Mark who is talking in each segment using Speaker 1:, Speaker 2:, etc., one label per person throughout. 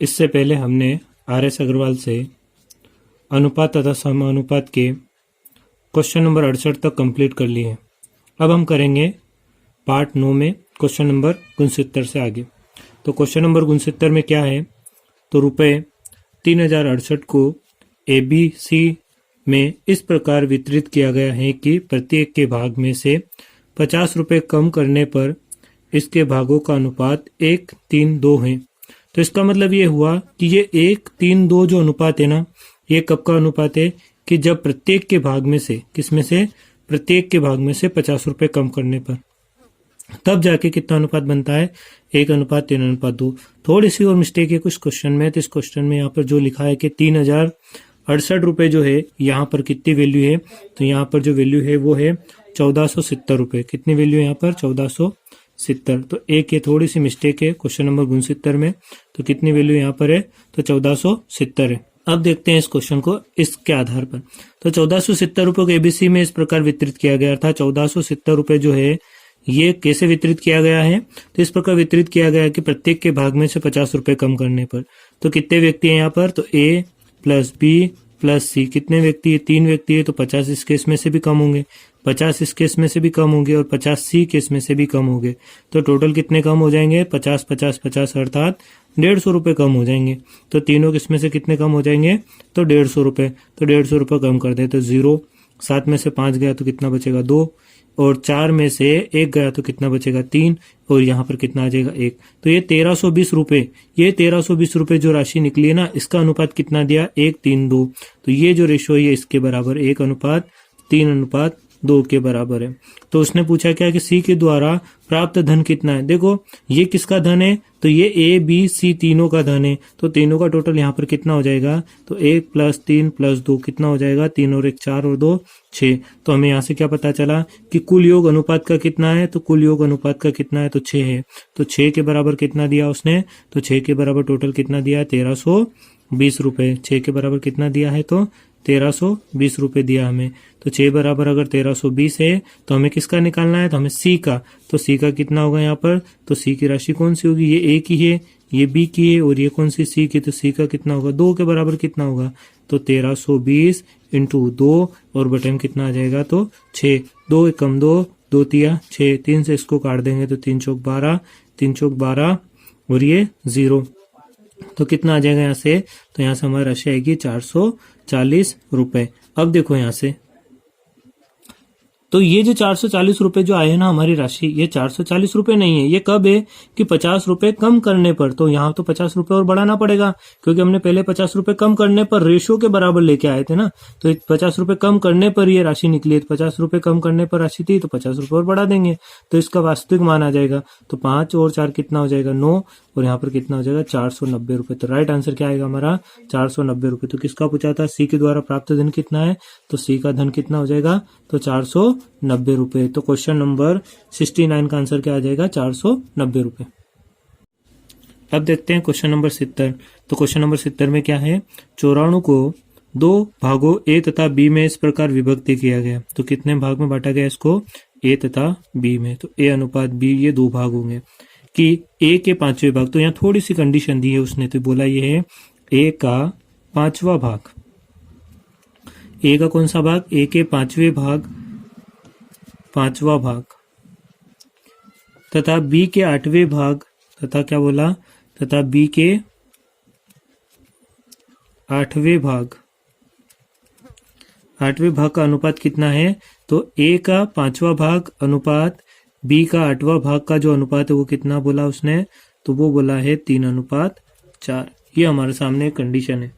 Speaker 1: इससे पहले हमने RS अग्रवाल से अनुपात तथा समानुपात के क्वेश्चन नंबर 68 तक कंप्लीट कर लिए हैं। अब हम करेंगे पार्ट 9 में क्वेश्चन नंबर 69 से आगे। तो क्वेश्चन नंबर 69 में क्या है, तो रुपये 3068 को ABC में इस प्रकार वितरित किया गया है कि प्रत्येक के भाग में से 50 रुपये कम करने पर इसके भागों का अनुपात 1:3:2 है। तो इसका मतलब ये हुआ कि ये 1:3:2 जो अनुपात है ना, ये कब का अनुपात है कि जब प्रत्येक के भाग में से, किसमें से, प्रत्येक के भाग में से 50 रुपये कम करने पर, तब जाके कितना अनुपात बनता है, 1:3:2। थोड़ी सी और मिस्टेक है कुछ क्वेश्चन में। तो इस क्वेश्चन में यहाँ पर जो लिखा है कि 3068 रुपये जो है, यहाँ पर कितनी वैल्यू है, तो यहाँ पर जो वैल्यू है वो है 1470 रुपये। कितनी वैल्यू है यहाँ पर, 1470। तो एक ये थोड़ी सी मिस्टेक है क्वेश्चन नंबर 69 में। तो कितनी वैल्यू यहाँ पर है, तो 1470 है। अब देखते हैं इस क्वेश्चन को इसके आधार पर। तो 1470 रुपये को ABC में इस प्रकार वितरित किया गया था। 1470 रुपये जो है ये कैसे वितरित किया गया है, तो इस प्रकार वितरित किया गया है कि प्रत्येक के भाग में से 50 रुपये कम करने पर। तो कितने व्यक्ति हैं यहाँ पर, तो A plus B plus C। कितने व्यक्ति है, 3 व्यक्ति है। तो 50 इस केस में से भी कम होंगे, 50 इस केस में से भी कम होंगे और 50 C केस में से भी कम होंगे। तो टोटल कितने कम हो जाएंगे, 50 50 50 अर्थात 150 रुपये कम हो जाएंगे। तो तीनों किसमें से कितने कम हो जाएंगे, तो 150 रुपये। तो 150 रुपये कम कर दे तो 0, 7 में से 5 गया तो कितना बचेगा, 2, और 4 में से 1 गया तो कितना बचेगा, 3, और यहाँ पर कितना आ जाएगा, 1। तो ये 1320 रुपये, ये 1320 रुपये जो राशि निकली है ना, इसका अनुपात कितना दिया, 1:3:2। तो ये जो रेशो है इसके बराबर 1:3:2 के बराबर है। तो उसने पूछा क्या कि C के द्वारा प्राप्त धन कितना है। देखो ये किसका धन है, तो ये A B C तीनों का धन है। तो तीनों का टोटल यहाँ पर कितना हो जाएगा, तो 1 + 3 + 2 कितना हो जाएगा, 3 और 1 4 और 2 6। तो हमें यहाँ से क्या पता चला कि कुल योग अनुपात का कितना है, तो कुल योग अनुपात का कितना है, तो 6 है। तो 6 के बराबर कितना दिया उसने, तो 6 के बराबर टोटल कितना दिया है, 1320 रुपये। 6 के बराबर कितना दिया है, तो 1320 रुपये दिया हमें। तो 6 बराबर अगर 1320 है तो हमें किसका निकालना है, तो हमें C का। तो C का कितना होगा यहाँ पर, तो C की राशि कौन सी होगी, ये A की है, ये B की है, और ये कौन सी, C की। तो C का कितना होगा, 2 के बराबर कितना होगा, तो 1320 × 2 और बटन कितना आ जाएगा, तो 6। 2 × 2 2 × 6, 3 से इसको काट देंगे तो 3 × 12, 3 × 12 और ये 0। तो कितना आ जाएगा यहाँ से, तो यहाँ से हमारी राशि आएगी 440 रुपये। अब देखो यहाँ से, तो ये जो 440 रुपये जो आए हैं ना हमारी राशि, ये 440 रुपये नहीं है। ये कब है कि 50 रुपये कम करने पर। तो यहाँ तो 50 रुपये और बढ़ाना पड़ेगा, क्योंकि हमने पहले 50 रुपये कम करने पर रेशो के बराबर लेके आए थे ना। तो 50 रुपये कम करने पर ये राशि निकली है। 50 रुपये कम करने पर राशि थी, तो 50 रुपये और बढ़ा देंगे तो इसका वास्तविक मान आ जाएगा। तो 5 और 4 कितना हो जाएगा, 9, और यहाँ पर कितना हो जाएगा, 490 रुपये। तो राइट आंसर क्या आएगा हमारा, 490 रुपये। तो किसका पूछा था, C के द्वारा प्राप्त धन कितना है, तो C का धन कितना हो जाएगा, तो 490 रुपये। तो क्वेश्चन नंबर 69 का आंसर क्या आ जाएगा, 490 रुपये। अब देखते हैं क्वेश्चन नंबर 70। तो क्वेश्चन नंबर 70 में क्या है, 94 को 2 भागों A तथा B में इस प्रकार विभक्ति किया गया। तो कितने भाग में बांटा गया इसको, A तथा B में। तो A अनुपात B, ये 2 भाग होंगे कि A के 5वें भाग। तो यहाँ थोड़ी सी कंडीशन दी है उसने, तो बोला ये है A का 5वां भाग। A का कौन सा भाग, A के 5वें भाग, 5वां भाग, तथा B के 8वें भाग, तथा क्या बोला, तथा B के 8वें भाग, 8वें भाग का अनुपात कितना है, तो A का 5वां भाग अनुपात B का 8वां भाग का जो अनुपात है वो कितना बोला उसने, तो वो बोला है 3:4। ये हमारे सामने एक कंडीशन है।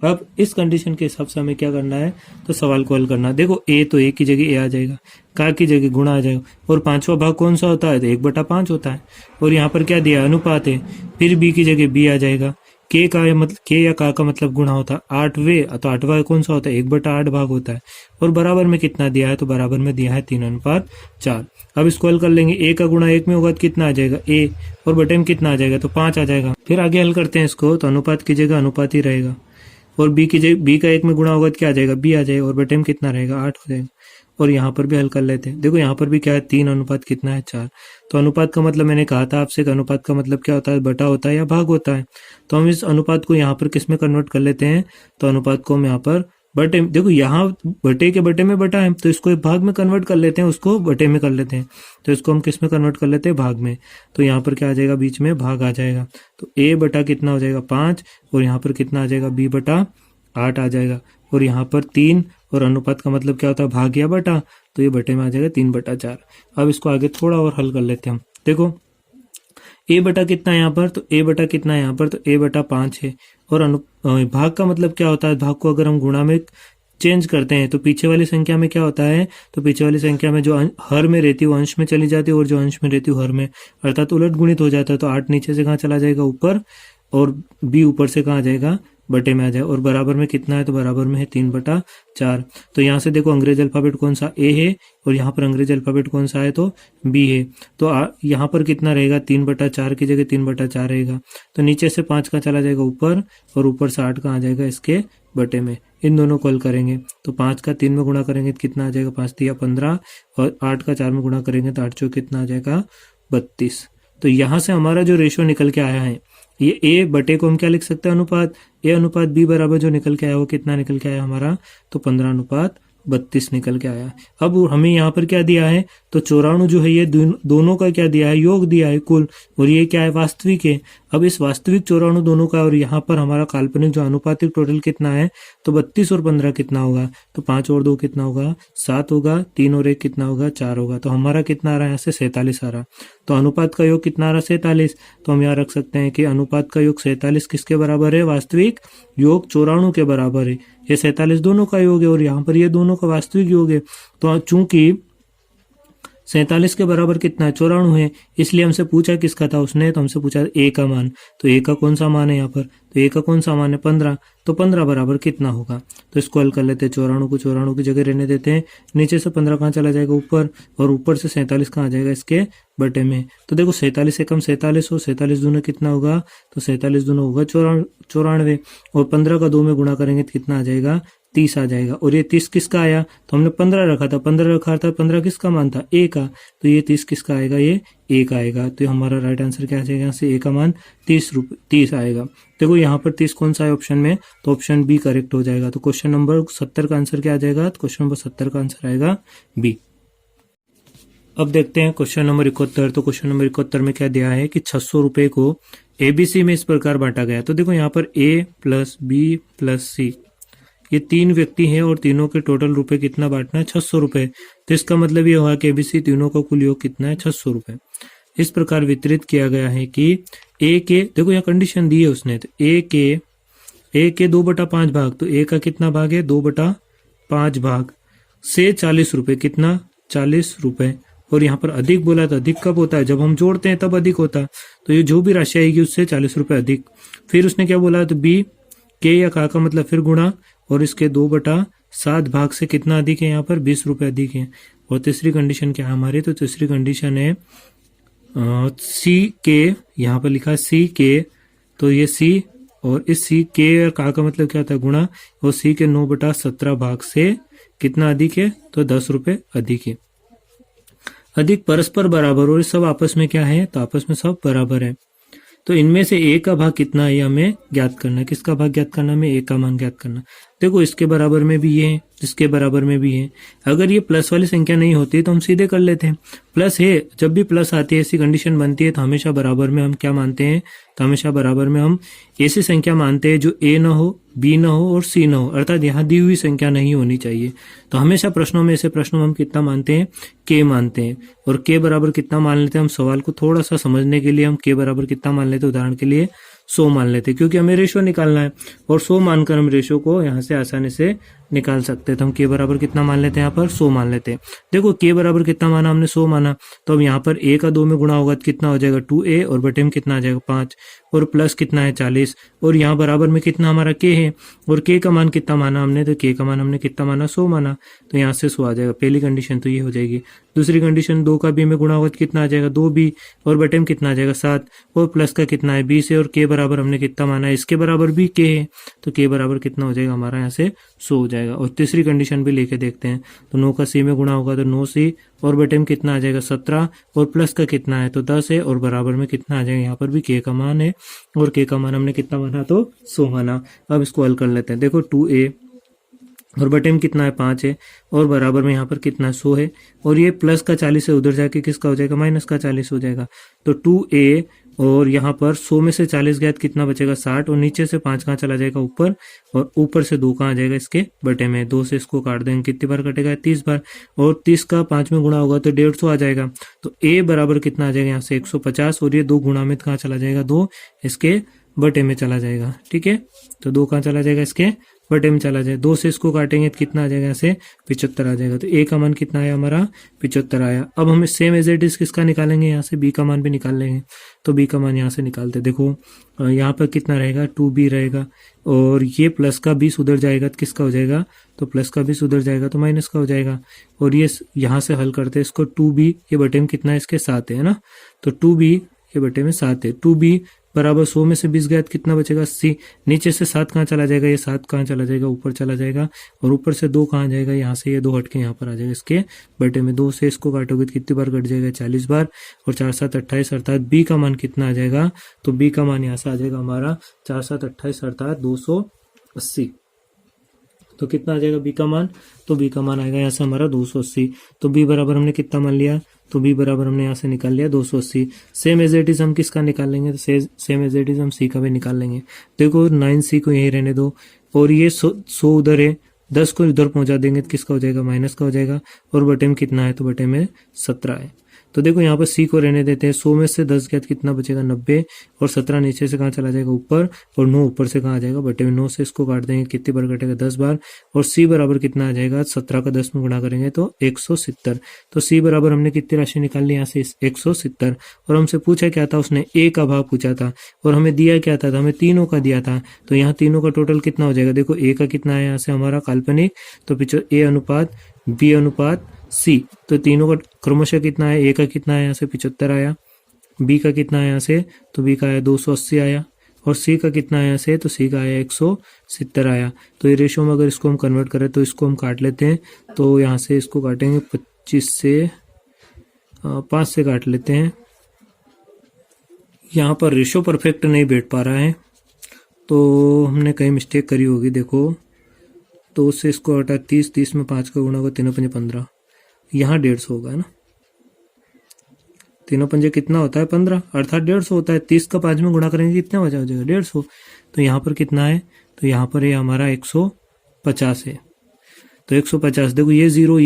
Speaker 1: अब इस कंडीशन के हिसाब से हमें क्या करना है, तो सवाल को हल करना है। देखो A तो A की जगह A आ जाएगा, का की जगह गुणा आ जाएगा, और 5वां भाग कौन सा होता है, तो 1/5 होता है। और यहाँ पर क्या दिया, अनुपात है, फिर B की जगह B आ जाएगा। K का मतलब, K या का मतलब गुणा होता है, 8वें, तो 8वां कौन सा होता है, 1/8 भाग होता है। और बराबर में कितना दिया है, तो बराबर में दिया है 3:4। अब इसको हल कर लेंगे, A का गुणा 1 में होगा तो कितना आ जाएगा, A, और बटे में कितना आ जाएगा, तो 5 आ जाएगा। फिर आगे हल करते हैं इसको, तो अनुपात की जगह अनुपात ही रहेगा, और B की जगह B का 1 में गुणा होगा तो क्या आ जाएगा, B आ जाएगा, और बटे में कितना रहेगा, 8 हो जाएगा। और यहाँ पर भी हल कर लेते हैं। देखो यहाँ पर भी क्या है, 3 अनुपात कितना है 4। तो अनुपात का मतलब मैंने कहा था आपसे कि अनुपात का मतलब क्या होता है, बटा होता है या भाग होता है। तो हम इस अनुपात को यहाँ पर किस में कन्वर्ट कर लेते हैं, तो अनुपात को हम यहाँ पर बटे, देखो यहाँ बटे के बटे में बटा है तो इसको एक भाग में कन्वर्ट कर लेते हैं, उसको बटे में कर लेते हैं। तो इसको हम किस में कन्वर्ट कर लेते हैं, भाग में। तो यहाँ पर क्या आ जाएगा, बीच में भाग आ जाएगा। तो a बटा कितना हो जाएगा 5 और यहाँ पर कितना आ जाएगा b बटा 8 आ जाएगा। और यहाँ पर 3 और अनुपात का मतलब क्या होता है, भाग या बटा। तो ये बटे में आ जाएगा 3 बटा 4। अब इसको आगे थोड़ा और हल कर लेते हैं हम। देखो a बटा कितना है यहाँ पर, तो a बटा कितना है यहाँ पर, तो a बटा 5 है। और भाग का मतलब क्या होता है, भाग को अगर हम गुणा में चेंज करते हैं तो पीछे वाली संख्या में क्या होता है, तो पीछे वाली संख्या में जो हर में रहती है वो अंश में चली जाती है और जो अंश में रहती है हर में, अर्थात उलट गुणित हो जाता है। तो 8 नीचे से कहाँ चला जाएगा, ऊपर, और b ऊपर से कहाँ आ जाएगा, बटे में आ जाए। और बराबर में कितना है, तो बराबर में है 3 बटा 4। तो यहाँ से देखो अंग्रेज अल्फाबेट कौन सा, a है, और यहाँ पर अंग्रेज अल्फाबेट कौन सा है, तो b है। तो यहाँ पर कितना रहेगा, 3 बटा 4 की जगह 3 बटा 4 रहेगा। तो नीचे से 5 का चला जाएगा ऊपर, और ऊपर से 8 का आ जाएगा इसके बटे में। इन दोनों को हल करेंगे तो 5 का 3 में गुणा करेंगे तो कितना आ जाएगा, 5 तिया 15, और 8 का 4 में गुणा करेंगे तो 8 चौक कितना आ जाएगा, 32। तो यहाँ से हमारा जो रेशियो निकल के आया है, ये a बटे को हम क्या लिख सकते हैं, अनुपात a अनुपात b बराबर जो निकल के आया वो कितना निकल के आया हमारा, तो 15 अनुपात 32 निकल के आया। अब हमें यहाँ पर क्या दिया है, तो 94 जो है ये दोनों का क्या दिया है, योग दिया है कुल, और ये क्या है, वास्तविक है। अब इस वास्तविक 94 दोनों का और यहाँ पर हमारा काल्पनिक जो अनुपातिक टोटल कितना है, तो 32 और 15 कितना होगा, तो 5 और 2 कितना होगा, 7 होगा, 3 और 1 कितना होगा, 4 होगा। तो हमारा कितना आ रहा है, यहाँ से 47 आ रहा। तो अनुपात का योग कितना आ रहा, 47। तो हम यहाँ रख सकते हैं कि अनुपात का योग 47 किसके बराबर है, वास्तविक योग 94 के बराबर है। ये 47 दोनों का योग है और यहाँ पर ये दोनों का वास्तविक योग है। तो चूंकि 47 के बराबर कितना है, 94 है, इसलिए हमसे पूछा किसका था उसने, तो हमसे पूछा a का मान। तो a का कौन सा मान है यहाँ पर, तो a का कौन सा मान है, 15। तो 15 बराबर कितना होगा, तो इसको हल कर लेते हैं। 94 को 94 की जगह रहने देते हैं, नीचे से 15 कहाँ चला जाएगा ऊपर, और ऊपर से 47 कहाँ आ जाएगा इसके बटे में। तो देखो 47 से कम 47 हो, 47 दूना कितना होगा, तो 47 दूना होगा 94, और 15 का 2 में गुणा करेंगे तो कितना आ जाएगा, 30 आ जाएगा। और ये 30 किसका आया, तो हमने 15 रखा था, 15 रखा था, 15 किसका मान था, a का। तो ये 30 किसका आएगा, ये a का आएगा। तो हमारा राइट आंसर क्या आ जाएगा, यहाँ से a का मान 30 आएगा। देखो यहाँ पर 30 कौन सा है ऑप्शन में, तो ऑप्शन बी करेक्ट हो जाएगा। तो क्वेश्चन नंबर 70 का आंसर क्या आ जाएगा, तो क्वेश्चन नंबर 70 का आंसर आएगा बी। अब देखते हैं क्वेश्चन नंबर 71। तो क्वेश्चन नंबर 71 में क्या दिया है कि 600 रुपए को ABC में इस प्रकार बांटा गया। तो देखो यहाँ पर A plus B plus C, ये 3 व्यक्ति हैं और तीनों के टोटल रुपए कितना बांटना है, 600 रुपए। तो इसका मतलब ये हुआ कि ABC तीनों का कुल योग कितना है, 600 रुपए। इस प्रकार वितरित किया गया है कि A के, देखो यहाँ कंडीशन दी है उसने, तो A के 2/5 भाग, तो A का कितना भाग है, 2/5 भाग से 40 रुपए, कितना 40 रुपए। और यहाँ पर अधिक बोला तो अधिक कब होता है, जब हम जोड़ते हैं तब अधिक होता है। तो ये जो भी राशि आएगी उससे 40 रुपए अधिक। फिर उसने क्या बोला, तो B के या का मतलब फिर गुणा, और इसके 2/7 भाग से कितना अधिक है, यहाँ पर 20 रुपए अधिक है। और तीसरी कंडीशन क्या है हमारी, तो तीसरी कंडीशन है C के, यहाँ पर लिखा है C के, तो ये C, और इस C के और का मतलब क्या होता है, गुणा, और C के 9/17 भाग से कितना अधिक है, तो 10 रुपए अधिक है। अधिक परस्पर बराबर, और सब आपस में क्या है, तो आपस में सब बराबर है। तो इनमें से A का भाग कितना है हमें ज्ञात करना है। किसका भाग ज्ञात करना है, हमें A का मान ज्ञात करना। देखो इसके बराबर में भी ये है, इसके बराबर में भी है। अगर ये प्लस वाली संख्या नहीं होती तो हम सीधे कर लेते हैं। प्लस है, जब भी प्लस आती है ऐसी कंडीशन बनती है तो हमेशा बराबर में हम क्या मानते हैं, तो हमेशा बराबर में हम ऐसी संख्या मानते हैं जो A ना हो, B ना हो और C ना हो, अर्थात यहाँ दी हुई संख्या नहीं होनी चाहिए। तो हमेशा प्रश्नों में, ऐसे प्रश्नों में हम कितना मानते हैं, K मानते हैं। और K बराबर कितना मान लेते हैं, हम सवाल को थोड़ा सा समझने के लिए हम K बराबर कितना मान लेते हैं, उदाहरण के लिए 100 मान लेते हैं, क्योंकि हमें रेशो निकालना है और 100 मानकर हम रेशो को यहाँ से आसानी से निकाल सकते हैं। तो हम K बराबर कितना मान लेते हैं, यहाँ पर 100 मान लेते हैं। देखो K बराबर कितना माना हमने, 100 माना, तो अब यहाँ पर A का 2 में गुणा होगा तो कितना हो जाएगा 2A, और बटे में कितना आ जाएगा 5, और प्लस कितना है 40, और यहाँ बराबर में कितना हमारा K है, और K का मान कितना माना हमने, तो K का मान हमने कितना माना, 100 माना, तो यहाँ से 100 आ जाएगा। पहली कंडीशन तो ये हो जाएगी। दूसरी कंडीशन 2 का B में गुणा होगा तो कितना आ जाएगा 2B, और बटे में कितना आ जाएगा 7, और प्लस का कितना है 20 है, और K बराबर हमने कितना माना है, इसके बराबर भी K है, तो K बराबर कितना हो जाएगा हमारा यहाँ से 100 हो जाएगा। जाएगा। और तीसरी कंडीशन भी लेके देखते हैं, तो 9 का सी में गुणा होगा तो 9c और बटे में कितना आ जाएगा 17 और प्लस का कितना है तो 10 है और बराबर में कितना आ जाएगा, यहाँ पर भी k का मान है और k का मान हमने कितना माना तो 100 माना। अब इसको हल कर लेते हैं। देखो 2a और बटे में कितना है 5 है और बराबर में यहाँ पर कितना 100 है और ये प्लस का 40 है, उधर जाके किसका हो जाएगा माइनस का 40 हो जाएगा। तो 2a और यहाँ पर 100 में से 40 गया तो कितना बचेगा 60 और नीचे से 5 कहाँ चला जाएगा ऊपर और ऊपर से 2 कहाँ आ जाएगा इसके बटे में। 2 से इसको काट देंगे, कितनी बार कटेगा 30 बार और 30 का 5 में गुणा होगा तो 150 आ जाएगा। तो a बराबर कितना आ जाएगा यहाँ से 150 और ये 2 गुणा में कहाँ चला जाएगा 2 इसके बटे में चला जाएगा। ठीक है, तो 2 कहाँ चला जाएगा इसके बटे में चला जाए। 2 से इसको काटेंगे तो कितना आ जाएगा यहाँ से 75 आ जाएगा। तो a का मान कितना आया हमारा 75 आया। अब हमें सेम एज इट इज किसका निकालेंगे, यहाँ से b का मान भी निकाल लेंगे। तो b का मान यहाँ से निकालते, देखो यहाँ पर कितना रहेगा 2b रहेगा और ये प्लस का 20 उधर जाएगा तो किसका हो जाएगा, तो प्लस का 20 उधर जाएगा तो माइनस का हो जाएगा। और ये यहाँ से हल करते हैं इसको, 2b ये बटे में कितना है इसके 7 है ना, तो 2b ये बटे में 7 है। 2b बराबर 100 में से 20 गया तो कितना बचेगा 80, नीचे से 7 कहाँ चला जाएगा, ये 7 कहाँ चला जाएगा ऊपर चला जाएगा और ऊपर से 2 कहाँ जाएगा, यहाँ से ये 2 हट के यहाँ पर आ जाएगा इसके बटे में। 2 से इसको काटोगे तो कितनी बार कट जाएगा 40 बार और 4 7 28 अर्थात b का मान कितना आ जाएगा, तो b का मान यहाँ से आ जाएगा हमारा 4 7 28 अर्थात 280। तो कितना आ जाएगा b का मान, तो b का मान आएगा यहाँ से हमारा 280। तो b बराबर हमने कितना मान लिया, तो b बराबर हमने यहाँ से निकाल लिया 280। सेम एज इट इज हम किसका निकाल लेंगे, तो सेम एज इट इज हम c का भी निकाल लेंगे। देखो 9c को यही रहने दो और ये 100 उधर है, 10 को इधर पहुंचा देंगे तो किसका हो जाएगा माइनस का हो जाएगा और बटे में कितना है, तो बटे में 17 है। तो देखो यहाँ पर c को रहने देते हैं, 100 में से 10 गया तो कितना बचेगा 90 और 17 नीचे से कहाँ चला जाएगा ऊपर और 9 ऊपर से कहाँ आ जाएगा बटे में। 9 से इसको काट देंगे, कितनी बार कटेगा 10 बार और c बराबर कितना आ जाएगा 17 का 10 में गुणा करेंगे तो 170। तो c बराबर हमने कितनी राशि निकाल ली यहाँ से 170। और हमसे पूछा क्या था, उसने a का भाग पूछा था और हमें दिया क्या था, हमें तीनों का दिया था। तो यहाँ तीनों का टोटल कितना हो जाएगा, देखो a का कितना है यहाँ से हमारा काल्पनिक, तो पीछे a अनुपात b अनुपात c, तो तीनों का क्रमशः कितना है, a का कितना है यहाँ से 75 आया, b का कितना है यहाँ से, तो b का आया 280 आया और c का कितना है यहाँ से, तो c का आया 170 आया। तो ये रेशो में अगर इसको हम कन्वर्ट करें तो इसको हम काट लेते हैं, तो यहाँ से इसको काटेंगे 25 से 5 से काट लेते हैं। यहाँ पर रेशो परफेक्ट नहीं बैठ पा रहा है तो हमने कहीं मिस्टेक करी होगी। देखो तो उससे इसको हटा 30 में 5 का गुणा होगा 3 पंजे 15, यहाँ 150 होगा है ना, 3 पंजे कितना होता है 15 अर्थात 150 होता है। 30 का 5 में गुणा करेंगे कितना हो जाएगा 150। तो यहाँ पर कितना है, तो यहाँ पर ये हमारा 150 है। तो 150 देखो ये 0 और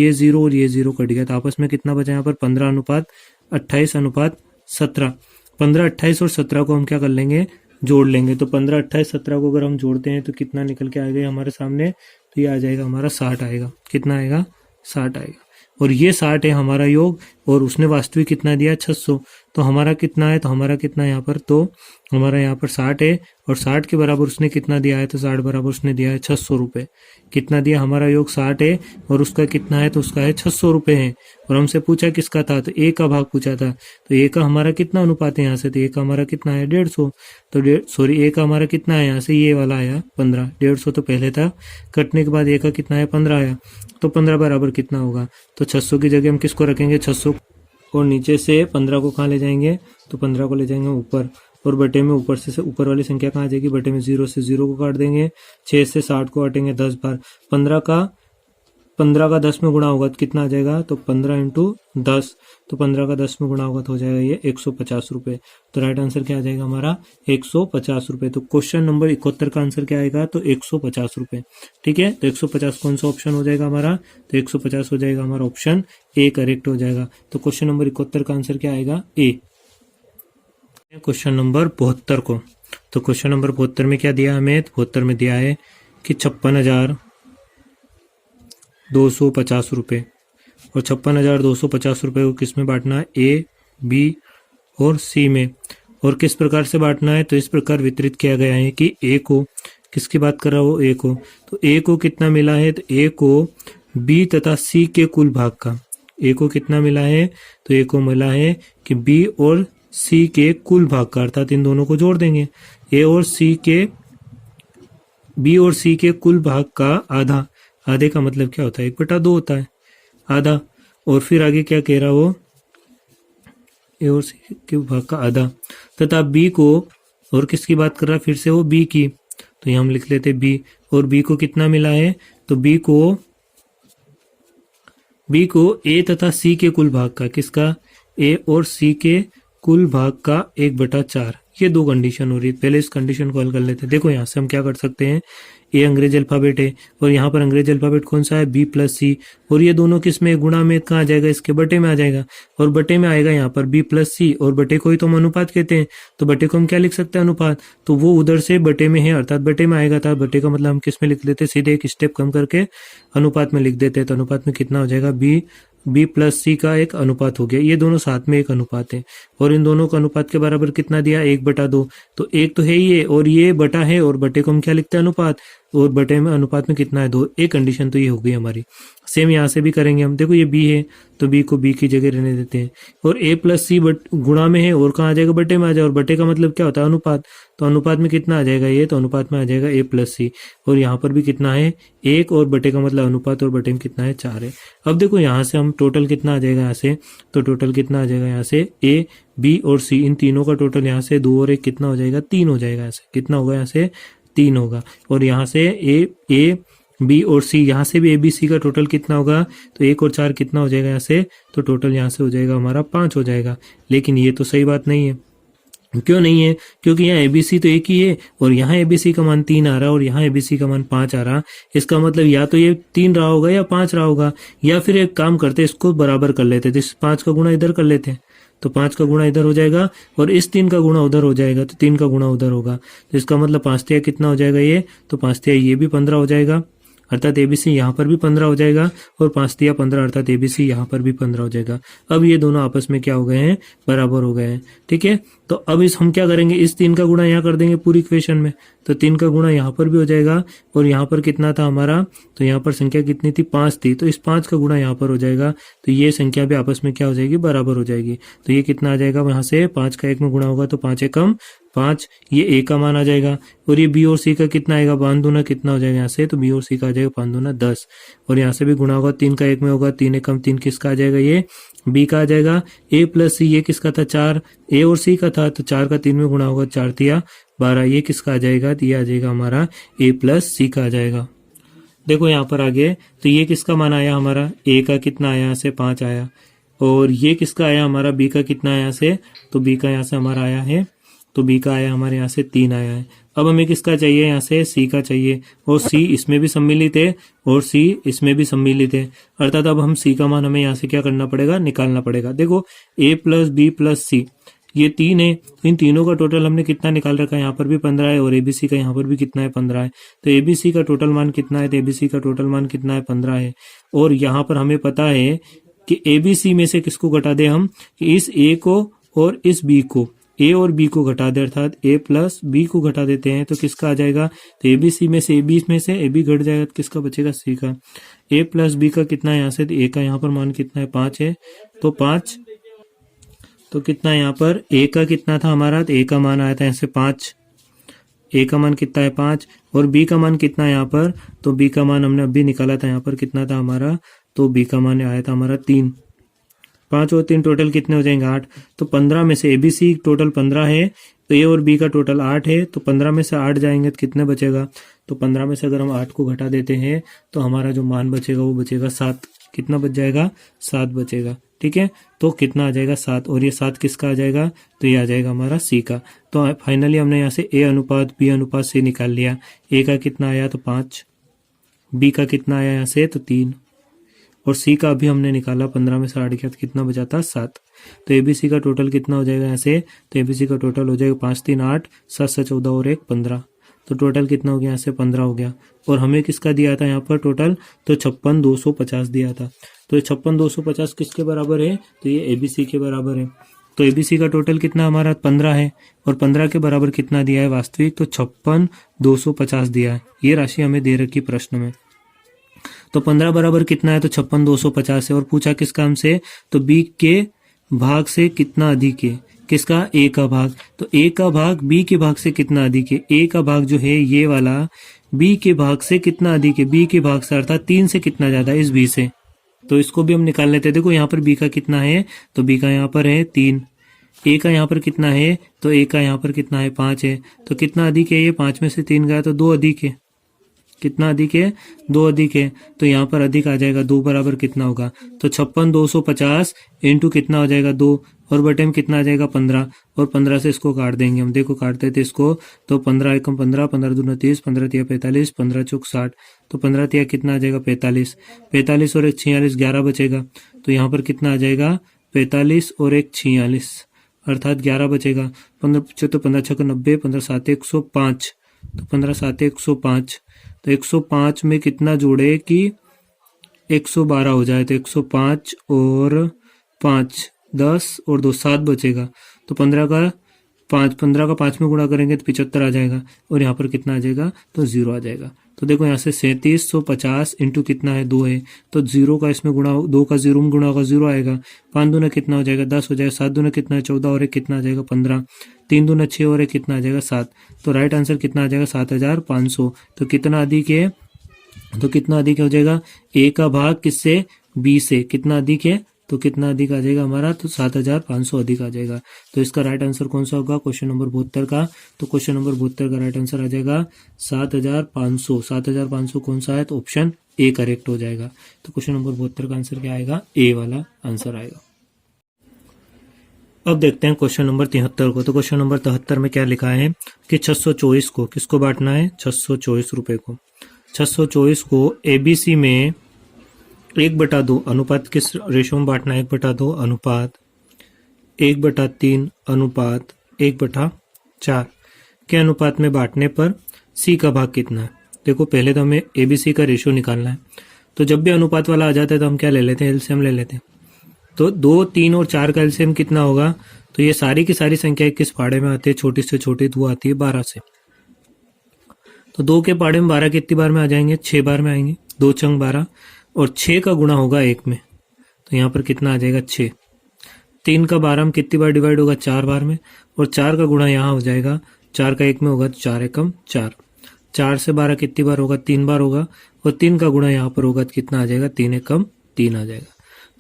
Speaker 1: ये 0 कट गया तो आपस में कितना बचा यहाँ पर 15 अनुपात 28 अनुपात 17। 15 28 और 17 को हम क्या कर लेंगे, जोड़ लेंगे। तो 15 28 17 को अगर हम जोड़ते हैं तो कितना निकल के आएगा हमारे सामने, तो ये आ जाएगा हमारा 60 आएगा। कितना आएगा 60 आएगा और ये 60 है हमारा योग और उसने वास्तविक कितना दिया 600। तो हमारा कितना है, तो हमारा कितना है यहाँ पर, तो हमारा यहाँ पर 60 है और 60 के बराबर उसने कितना दिया है, तो 60 बराबर उसने दिया है 600 रुपये। कितना दिया, हमारा योग 60 है और उसका कितना है, तो उसका है 600 रुपये है। और हमसे पूछा किसका था, तो a का भाग पूछा था। तो a का हमारा कितना अनुपात है यहाँ से, तो a का हमारा कितना है 150। तो सॉरी a का हमारा कितना है यहाँ से, ये वाला आया 15। 150 तो पहले था, कटने के बाद a का कितना है 15 आया। तो 15 बराबर कितना होगा, तो 600 की जगह हम किसको रखेंगे 600 और नीचे से 15 को कहाँ ले जाएंगे, तो 15 को ले जाएंगे ऊपर और बटे में ऊपर से ऊपर वाली संख्या कहाँ आ जाएगी, बटे में 0 से 0 को काट देंगे, 6 से 60 को काटेंगे 10 बार। 15 का 10 में गुणा होगा तो कितना आ जाएगा, तो 15 इंटू 10, तो 15 का 10 में गुणा होगा तो हो जाएगा ये 150 रुपये। तो राइट आंसर क्या आ जाएगा हमारा 150 रुपये। तो क्वेश्चन नंबर 71 का आंसर क्या आएगा, तो 150 रुपये। ठीक है, तो 150 कौन सा ऑप्शन हो जाएगा हमारा, तो 150 हो जाएगा हमारा ऑप्शन ए करेक्ट हो जाएगा। तो क्वेश्चन नंबर 71 का आंसर क्या आएगा, ए। क्वेश्चन नंबर 72 को, तो क्वेश्चन नंबर 72 में क्या दिया हमें, 72 में दिया है कि 56,250 रुपये और 56,250 रुपये को किस में बांटना है, ए बी और सी में। और किस प्रकार से बांटना है, तो इस प्रकार वितरित किया गया है कि ए को, किसकी बात कर रहा हो, ए को, तो ए को कितना मिला है, तो ए को बी तथा सी के कुल भाग का, ए को कितना मिला है, तो ए को मिला है कि बी और सी के कुल भाग का, अर्थात इन दोनों को जोड़ देंगे, ए और सी के, बी और सी के कुल भाग का आधा, आधे का मतलब क्या होता है, 1/2 होता है, आधा। और फिर आगे क्या कह रहा वो, ए और सी के भाग का आधा, तथा बी को, और किसकी बात कर रहा है फिर से वो, बी की, तो यहाँ हम लिख लेते बी। और बी को कितना मिला है, तो बी को ए तथा सी के कुल भाग का, किसका, ए और सी के कुल भाग का 1/4, ये दो कंडीशन हो रही है। पहले इस कंडीशन को हल कर लेते हैं। देखो यहाँ से हम क्या कर सकते हैं, ए अंग्रेजी अल्फाबेट है और यहाँ पर अंग्रेजी अल्फाबेट कौन सा है, बी प्लस सी, और ये दोनों किस में, गुणा में कहाँ आ जाएगा, इसके बटे में आ जाएगा, और बटे में आएगा यहाँ पर बी प्लस सी, और बटे को ही तो हम अनुपात कहते हैं, तो बटे को हम क्या लिख सकते हैं, अनुपात, तो वो उधर से बटे में है अर्थात बटे में आएगा था। बटे का मतलब हम किस में लिख लेते हैं, सीधे एक स्टेप कम करके अनुपात में लिख देते हैं। तो अनुपात में कितना हो जाएगा, बी प्लस सी का एक अनुपात हो गया, ये दोनों साथ में एक अनुपात है, और इन दोनों का अनुपात के बराबर कितना दिया, 1/2, तो एक तो है ये और ये बटा है, और बटे को हम क्या लिखते हैं, अनुपात, और बटे में अनुपात में कितना है, 2, एक कंडीशन तो ये हो गई हमारी। सेम यहाँ से भी करेंगे हम, देखो ये बी है तो बी को बी की जगह रहने देते हैं, और ए प्लस सी गुणा में है और कहाँ आ जाएगा, बटे में आ जाएगा, और बटे का मतलब क्या होता है, अनुपात, तो अनुपात में कितना आ जाएगा ये, तो अनुपात में आ जाएगा ए प्लस सी, और यहाँ पर भी कितना है 1, और बटे का मतलब अनुपात, और बटे में कितना है 4 है। अब देखो यहाँ से हम टोटल कितना आ जाएगा यहाँ से, तो टोटल कितना आ जाएगा यहाँ से, ए बी और सी, इन तीनों का टोटल यहाँ से 2 और 1 कितना हो जाएगा, 3 हो जाएगा, यहाँ से कितना होगा, यहाँ से 3 होगा, और यहाँ से ए बी और सी, यहाँ से भी ए बी सी का टोटल कितना होगा, तो 1 और 4 कितना हो जाएगा यहाँ से, तो टोटल यहाँ से हो जाएगा हमारा 5 हो जाएगा। लेकिन ये तो सही बात नहीं है, क्यों नहीं है, क्योंकि यहाँ एबीसी तो एक ही है, और यहाँ एबीसी का मान 3 आ रहा है, और यहाँ एबीसी का मान 5 आ रहा। इसका मतलब या तो ये 3 रहा होगा या 5 रहा होगा, या फिर एक काम करते इसको बराबर कर लेते, जिस 5 का गुणा इधर कर लेते हैं, तो 5 का गुणा इधर हो जाएगा, और इस 3 का गुणा उधर हो जाएगा, तो 3 का गुणा उधर होगा, तो इसका मतलब 5 तिया कितना हो जाएगा ये, तो 5 तिया ये भी 15 हो जाएगा, अर्थात एबीसी यहाँ पर भी 15 हो जाएगा, और 5 तिया 15 अर्थात एबीसी यहाँ पर भी 15 हो जाएगा। अब ये दोनों आपस में क्या हो गए हैं, बराबर हो गए हैं, ठीक है। तो अब हम क्या करेंगे, इस 3 का गुणा यहाँ कर देंगे पूरी इक्वेशन में, तो 3 का गुणा यहाँ पर भी हो जाएगा, और यहाँ पर कितना था हमारा, तो यहाँ पर संख्या कितनी थी, 5 थी, तो इस 5 का गुणा यहाँ पर हो जाएगा, तो ये संख्या भी आपस में क्या हो जाएगी, बराबर हो जाएगी। तो ये कितना आ जाएगा, वहां से 5 का 1 में गुणा होगा तो 5 एकम 5, ये ए का मान आ जाएगा, और ये बी और सी का कितना आएगा, 5 दूना कितना हो जाएगा यहाँ से, तो बी और सी का आ जाएगा 5 दूना 10, और यहाँ से भी गुणा होगा, 3 का 1 में होगा, 3 एकम 3 किसका आ जाएगा, ये बी का आ जाएगा, ए प्लस सी ये किसका था, 4 ए और सी का था, तो 4 का 3 में गुणा होगा, 4 तिया 12, ये किसका आ जाएगा, तो ये आ जाएगा हमारा ए प्लस सी का आ जाएगा। देखो यहाँ पर आगे, तो ये किसका मान आया हमारा, ए का कितना आया यहाँ से 5 आया, और ये किसका आया हमारा, बी का कितना आया यहाँ से, तो बी का यहाँ से हमारा आया है, तो बी का आया हमारे यहाँ से 3 आया है। अब हमें किसका चाहिए, यहाँ से सी का चाहिए, और सी इसमें भी सम्मिलित है और सी इसमें भी सम्मिलित है, अर्थात अब हम सी का मान हमें यहाँ से क्या करना पड़ेगा, निकालना पड़ेगा। देखो ए प्लस बी प्लस सी ये 3 है, तो इन तीनों का टोटल हमने कितना निकाल रखा है, यहाँ पर भी 15 है, और एबीसी का यहाँ पर भी कितना है, 15 है, तो एबीसी का टोटल मान कितना है, तो एबीसी का टोटल मान कितना है, 15 है। और यहाँ पर हमें पता है कि एबीसी में से किसको घटा दे हम, कि इस ए को और इस बी को, ए और बी को घटा दे, अर्थात ए प्लस बी को घटा देते हैं, तो किसका आ जाएगा, तो एबीसी में से ए बी घट जाएगा, तो किसका बचेगा, सी का। ए प्लस बी का कितना है यहाँ से, तो ए का यहाँ पर मान कितना है, 5 है, तो 5, तो कितना है यहाँ पर, ए का कितना था हमारा, तो ए का मान आया था यहाँ से 5, ए का मान कितना है 5, और बी का मान कितना है यहाँ पर, तो बी का मान हमने अभी निकाला था, यहाँ पर कितना था हमारा, तो बी का मान आया था हमारा 3, 5 और 3 टोटल कितने हो जाएंगे, 8, तो 15 में से एबीसी टोटल 15 है, तो ए और बी का टोटल 8 है, तो 15 में से 8 जाएंगे तो कितने बचेगा, तो 15 में से अगर हम 8 को घटा देते हैं तो हमारा जो मान बचेगा वो बचेगा 7, कितना बच जाएगा, 7 बचेगा, ठीक है। तो कितना आ जाएगा, 7, और ये 7 किसका आ जाएगा, तो ये आ जाएगा हमारा सी का। तो फाइनली हमने यहाँ से ए अनुपात बी अनुपात सी निकाल लिया। ए का कितना आया, तो 5, बी का कितना आया यहाँ से, तो 3, और सी का अभी हमने निकाला, 15 में से 8 किया तो कितना बचा था, 7। तो एबीसी का टोटल कितना हो जाएगा यहाँ से, तो एबीसी का टोटल हो जाएगा 5 3 8, 7 से 14 और 1 15, तो टोटल कितना हो गया यहाँ से, 15 हो गया। और हमें किसका दिया था यहाँ पर टोटल, तो 56,250 दिया था। तो 56,250 किसके बराबर है, तो ये एबीसी के बराबर है। तो एबीसी का टोटल कितना हमारा 15 है, और 15 के बराबर कितना दिया है वास्तविक, तो 56,250 दिया है। ये राशि हमें दे रखी प्रश्न में। तो 15 बराबर कितना है, तो 56,250 है, और पूछा किस काम से, तो बी के भाग से कितना अधिक है, किसका, ए का भाग, तो ए का भाग बी के भाग से कितना अधिक है। ए का भाग जो है ये वाला, बी के भाग से कितना अधिक है, बी के भाग से अर्थात 3 से कितना ज्यादा है इस बी से, तो इसको भी हम निकाल लेते हैं। देखो यहाँ पर बी का कितना है, तो बी का यहाँ पर है 3, ए का यहाँ पर कितना है, तो ए का यहाँ पर कितना है 5 है, तो कितना अधिक है ये, 5 में से 3 गया तो 2 अधिक है, कितना अधिक है 2 अधिक है, तो यहाँ पर अधिक आ जाएगा 2 बराबर कितना होगा, तो 56,250 इंटू कितना हो जाएगा 2 और बटे में कितना आ जाएगा 15 और 15 से इसको काट देंगे हम, देखो काटते थे इसको, तो 15 एकम 15, 15 दूना 30, 15 तिया 45, 15 चौक 60, तो 15 तिया कितना आ जाएगा 45, 45 और एक 46 11 बचेगा, तो यहाँ पर कितना आ जाएगा 45 और एक 46 अर्थात 11 बचेगा, 15 तो 15 छक 90, 15 7 105, तो 15 7 105, तो 105 में कितना जोड़े कि 112 हो जाए, तो 105 और 5 10 और 2 7 बचेगा, तो 15 का 5 में गुणा करेंगे तो 75 आ जाएगा और यहाँ पर कितना आ जाएगा, तो 0 आ जाएगा। तो देखो यहाँ से 3750 इंटू कितना है 2 है, तो 0 का इसमें गुणा, 2 का 0 में गुणा होगा 0 आएगा, 5 दूना कितना हो जाएगा 10 हो जाएगा, 7 दूना कितना है 14 और एक कितना आ जाएगा 15, 3 दूना 6 और एक कितना आ जाएगा 7, तो राइट आंसर कितना आ जाएगा 7500। तो कितना अधिक है, तो कितना अधिक हो जाएगा, ए का भाग किससे, बी से, कितना अधिक है, तो कितना अधिक आ जाएगा हमारा, तो 7500 अधिक आ जाएगा। तो इसका राइट आंसर कौन सा होगा, क्वेश्चन नंबर 72 का, तो क्वेश्चन नंबर 72 का राइट आंसर आ जाएगा 7500। 7500 कौन सा है, तो ऑप्शन ए करेक्ट हो जाएगा। तो क्वेश्चन नंबर 72 का आंसर क्या आएगा, ए वाला आंसर आएगा। अब देखते हैं क्वेश्चन नंबर 73 को। तो क्वेश्चन नंबर 73 में क्या लिखा है कि 624 को किसको बांटना है, 624 रुपए को, 624 को एबीसी में 1/2 अनुपात किस रेशो में बांटना है, 1/2 अनुपात 1/3 अनुपात 1/4 के अनुपात में बांटने पर सी का भाग कितना है। देखो पहले तो हमें एबीसी का रेशो निकालना है, तो जब भी अनुपात वाला आ जाता है तो हम क्या ले लेते हैं, एलसीएम ले लेते हैं। तो 2, 3 और 4 का एलसीएम कितना होगा, तो ये सारी की सारी संख्याएं किस पाड़े में आती है, छोटी से छोटी, तो वो आती है 12 से। तो 2 के पाड़े में 12 कितनी बार में आ जाएंगे, 6 बार में आएंगे, 2 छंग 12 और 6 का गुणा होगा 1 में, तो यहाँ पर कितना आ जाएगा 6। 3 का 12 में कितनी बार डिवाइड होगा, 4 बार में, और 4 का गुणा यहाँ हो जाएगा, 4 का 1 में होगा तो 4 एकम 4। 4 से 12 कितनी बार होगा, 3 बार होगा, और 3 का गुणा यहाँ पर होगा तो कितना आ जाएगा, 3 एकम 3 आ जाएगा।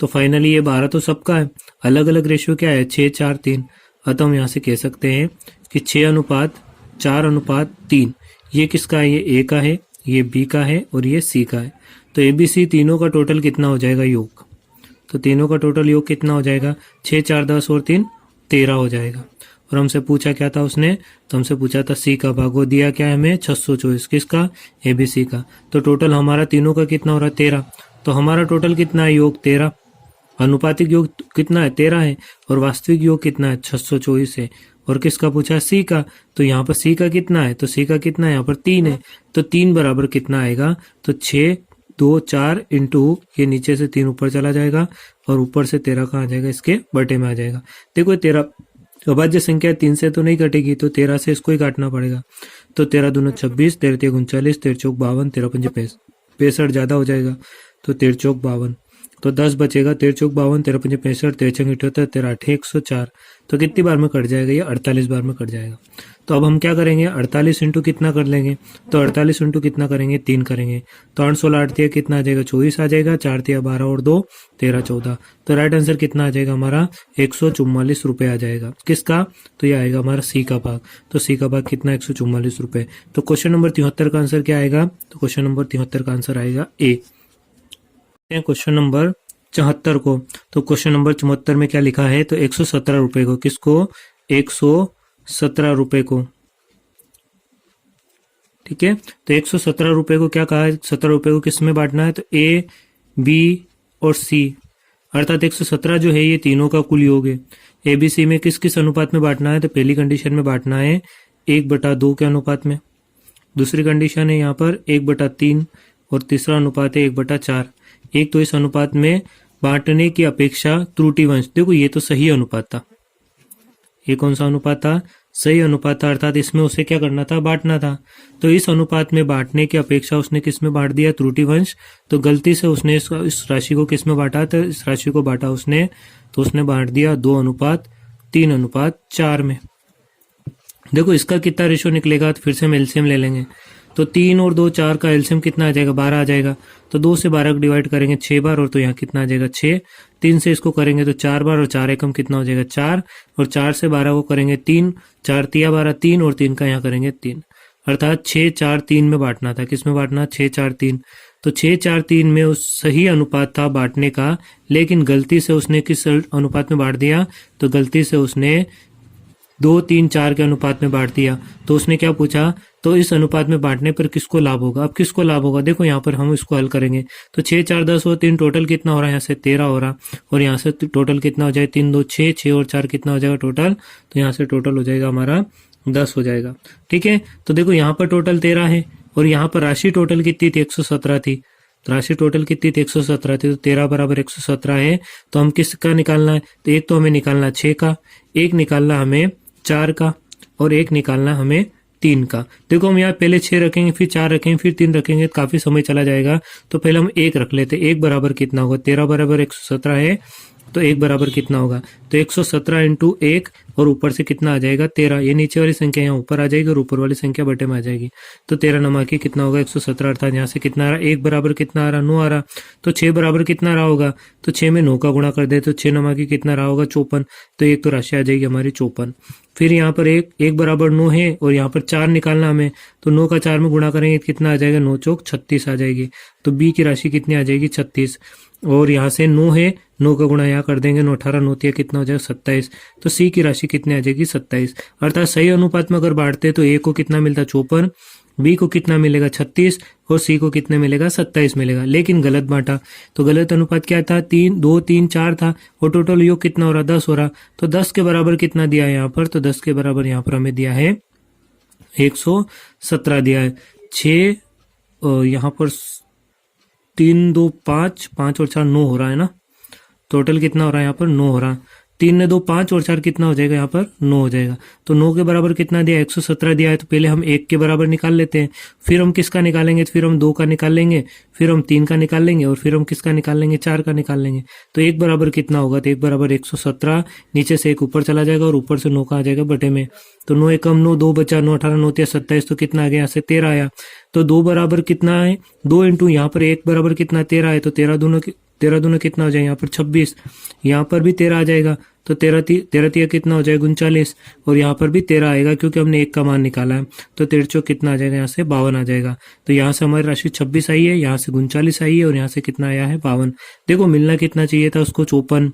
Speaker 1: तो फाइनली ये 12 तो सबका है, अलग अलग रेशियो क्या है, 6 4 3, अतः हम यहाँ से कह सकते हैं कि 6:4:3 ये किसका है, ये ए का है, ये बी का है और ये सी का है। तो एबीसी तीनों का टोटल कितना हो जाएगा योग, तो तीनों का टोटल योग कितना हो जाएगा, 6 4 10 और 3 13 हो जाएगा। और हमसे पूछा क्या था उसने, तो हमसे पूछा था सी का भाग, वो दिया क्या है हमें 624, किसका, एबीसी का। तो टोटल हमारा तीनों का कितना हो रहा है 13, तो हमारा टोटल कितना है योग 13, अनुपातिक योग कितना है 13 है, और वास्तविक योग कितना है 624 है। और किसका पूछा, सी का, तो यहाँ पर सी का कितना है, तो सी का कितना है यहाँ पर 3 है, तो 3 बराबर कितना आएगा, तो 6 2 4 इंटू ये नीचे से 3 ऊपर चला जाएगा और ऊपर से 13 कहाँ आ जाएगा, इसके बटे में आ जाएगा। देखो 13 अभाज्य संख्या 3 से तो नहीं कटेगी, तो 13 से इसको ही काटना पड़ेगा। तो 13 दूना 26, 13 3 39, 13 चौक 52, 13 पंजे 65 ज्यादा हो जाएगा, तो 13 चौक 52, तो 10 बचेगा, 13 चौक 52, 13 पंजे 65, 13 छंग 78, 13 8 104, तो कितनी बार में कट जाएगा, ये 48 बार में कट जाएगा। तो अब हम क्या करेंगे, 48 इंटू कितना कर लेंगे, तो 48 इंटू कितना करेंगे, 3 करेंगे, तो 8 16 8 कितना आ जाएगा, 24 आ जाएगा, 4 12 और 2 13 14, तो राइट आंसर कितना आ जाएगा हमारा 144 रुपए आ जाएगा। किसका, तो ये आएगा हमारा सी का भाग, तो सी का भाग कितना 144 रुपए। तो क्वेश्चन नंबर 73 का आंसर क्या आएगा, तो क्वेश्चन नंबर 73 का आंसर आएगा ए। क्वेश्चन नंबर 74 को, तो क्वेश्चन नंबर 74 में क्या लिखा है, तो 117 रुपए को, किसको, 117 रुपए को, ठीक है। तो 117 रुपए को क्या कहा है, 17 रुपए को किस में बांटना है, तो ए बी और सी, अर्थात 117 जो है ये तीनों का कुल योग है। एबीसी में किस किस अनुपात में बांटना है, तो पहली कंडीशन में बांटना है 1/2 के अनुपात में, दूसरी कंडीशन है यहाँ पर 1/3 और तीसरा अनुपात है 1/4। एक तो इस अनुपात में बांटने की अपेक्षा त्रुटिवंश, देखो ये तो सही अनुपात था, ये कौन सा अनुपात था, सही अनुपात था, अर्थात इसमें उसे क्या करना था, बांटना था। तो इस अनुपात में बांटने की अपेक्षा उसने किस में बांट दिया, त्रुटिवंश, तो गलती से उसने इस राशि को किस में बांटा, तो इस राशि को बांटा उसने, तो उसने बांट दिया 2:3:4 में। देखो इसका कितना रेशो निकलेगा, तो फिर से हम एलसीएम ले लेंगे, तो 3 और 2 4 का एलसीएम कितना आ जाएगा, 12 आ जाएगा। तो 2 से 12 को डिवाइड करेंगे 6 बार, और तो यहाँ कितना आ जाएगा 6। 3 से इसको करेंगे तो 4 बार, और 4 एकम कितना हो जाएगा 4, और 4 से 12 को करेंगे 3, 4 तिया 12 3, और 3 का यहाँ करेंगे 3, अर्थात 6 4 3 में बांटना था। किस में बांटना, 6 4 3। तो 6 4 3 में उस सही अनुपात था बांटने का, लेकिन गलती से उसने किस अनुपात में बांट दिया, तो गलती से उसने 2 3 4 के अनुपात में बांट दिया। तो उसने क्या पूछा, तो इस अनुपात में बांटने पर किसको लाभ होगा। अब किसको लाभ होगा, देखो यहाँ पर हम इसको हल करेंगे। तो 6 4 10 और 3 टोटल कितना हो रहा है, यहाँ से 13 हो रहा, और यहाँ से टोटल कितना हो जाएगा 3 2 6, 6 और 4 कितना हो जाएगा टोटल, तो यहाँ से टोटल हो जाएगा हमारा 10 हो जाएगा। ठीक है, तो देखो यहाँ पर टोटल 13 है, और यहाँ पर राशि टोटल कितनी थी, 117 थी। तो राशि टोटल कितनी थी, 117 थी। तो 13 बराबर 117 है। तो हम किसका निकालना है, तो एक तो हमें निकालना 6 का, एक निकालना हमें 4 का, और एक निकालना हमें 3 का। देखो हम यहाँ पहले 6 रखेंगे, फिर 4 रखेंगे, फिर 3 रखेंगे, तो काफी समय चला जाएगा। तो पहले हम 1 रख लेते। 1 बराबर कितना होगा, 13 बराबर 117 है, तो 1 बराबर कितना होगा, तो 117 इंटू 1, और ऊपर से कितना आ जाएगा 13। ये नीचे वाली संख्या यहाँ ऊपर आ जाएगी, और ऊपर वाली संख्या बटे में आ जाएगी। तो 13 नमा की कितना होगा 117, अर्थात यहाँ से कितना आ रहा, 1 बराबर कितना आ रहा, 9 आ रहा। तो 6 बराबर कितना रहा होगा, तो 6 में 9 का गुणा कर दे, तो 6 नमा की कितना रहा होगा 54। तो एक तो राशि आ जाएगी हमारी 54। फिर यहाँ पर एक बराबर 9 है, और यहाँ पर 4 निकालना हमें, तो 9 का 4 में गुणा करेंगे कितना आ जाएगा, 9 चौक 36 आ जाएगी। तो बी की राशि कितनी आ जाएगी 36। और यहाँ से 9 है, 9 का गुणा यहाँ कर देंगे, 9 18 9 कितना हो जाएगा 27। तो सी की राशि कितनी आ जाएगी 27। अर्थात सही अनुपात में अगर बांटते तो ए को कितना मिलता 54, बी को कितना मिलेगा 36, और सी को कितने मिलेगा 27 मिलेगा। लेकिन गलत बांटा, तो गलत अनुपात क्या था, 3 2 3 4 था, और टोटल योग कितना हो रहा 10 हो रहा। तो 10 के बराबर कितना दिया है यहाँ पर, तो 10 के बराबर यहाँ पर हमें दिया है 117 दिया है। 6 यहाँ पर 3 2 5, 5 और 4 9 हो रहा है ना, टोटल कितना हो रहा है यहाँ पर 9 हो रहा। 3 ने 2 5, और 4 कितना हो जाएगा यहाँ पर 9 हो जाएगा। तो 9 के बराबर कितना दिया 117 दिया है। तो पहले हम 1 के बराबर निकाल लेते हैं, फिर हम किसका निकालेंगे, तो फिर हम 2 का निकाल लेंगे, फिर हम 3 का निकाल लेंगे, और फिर हम किसका निकाल लेंगे 4 का निकाल लेंगे। तो 1 बराबर कितना होगा, तो 1 बराबर 117, नीचे से 1 ऊपर चला जाएगा, और ऊपर से 9 का आ जाएगा बटे में। तो 9 एकम 9, 2 बचा, 9 18 9 27, तो कितना आ गया यहाँ से 13 आया। तो 2 बराबर कितना है, 2 इंटू यहाँ पर 1 बराबर कितना 13 है, तो 13 दूनो कितना हो जाएगा यहाँ पर 26, यहाँ पर भी 13 आ जाएगा। तो 13 तिया कितना हो जाएगा 39, और यहाँ पर भी 13 आएगा, क्योंकि हमने 1 का मान निकाला है। तो 13 कितना आ जाएगा, यहाँ से 52 आ जाएगा। तो यहाँ से हमारी राशि 26 आई है, यहाँ से 39 आई है, और यहाँ से कितना आया है 52। देखो मिलना कितना चाहिए था उसको 54,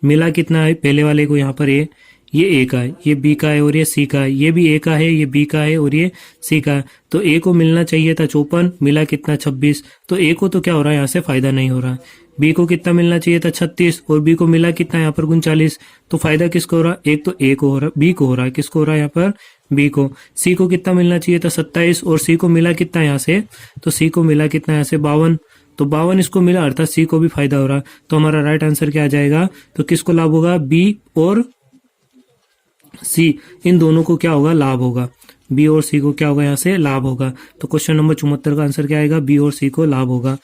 Speaker 1: मिला कितना है पहले वाले को, यहाँ पर ये ए का है, ये बी का है, और ये सी का है। ये भी ए का है, ये बी का है, और ये सी का है। तो ए को मिलना चाहिए था 54, मिला कितना 26। तो ए को तो क्या हो रहा है, यहाँ से फायदा नहीं हो रहा। बी को कितना मिलना चाहिए था 36, और बी को मिला कितना यहाँ पर 39। तो फायदा किसको हो रहा, एक तो ए को हो रहा, बी को हो रहा है, किसको हो रहा है यहाँ पर बी को। सी को कितना मिलना चाहिए था 27, और सी को मिला कितना यहाँ से, तो सी को मिला कितना यहाँ से 52। तो 52 इसको मिला, अर्थात सी को भी फायदा हो रहा। तो हमारा राइट आंसर क्या आ जाएगा, तो किसको लाभ होगा, बी और सी, इन दोनों को क्या होगा लाभ होगा। बी और सी को क्या होगा यहाँ से लाभ होगा। तो क्वेश्चन नंबर 74 का आंसर क्या आएगा, बी और सी को लाभ होगा।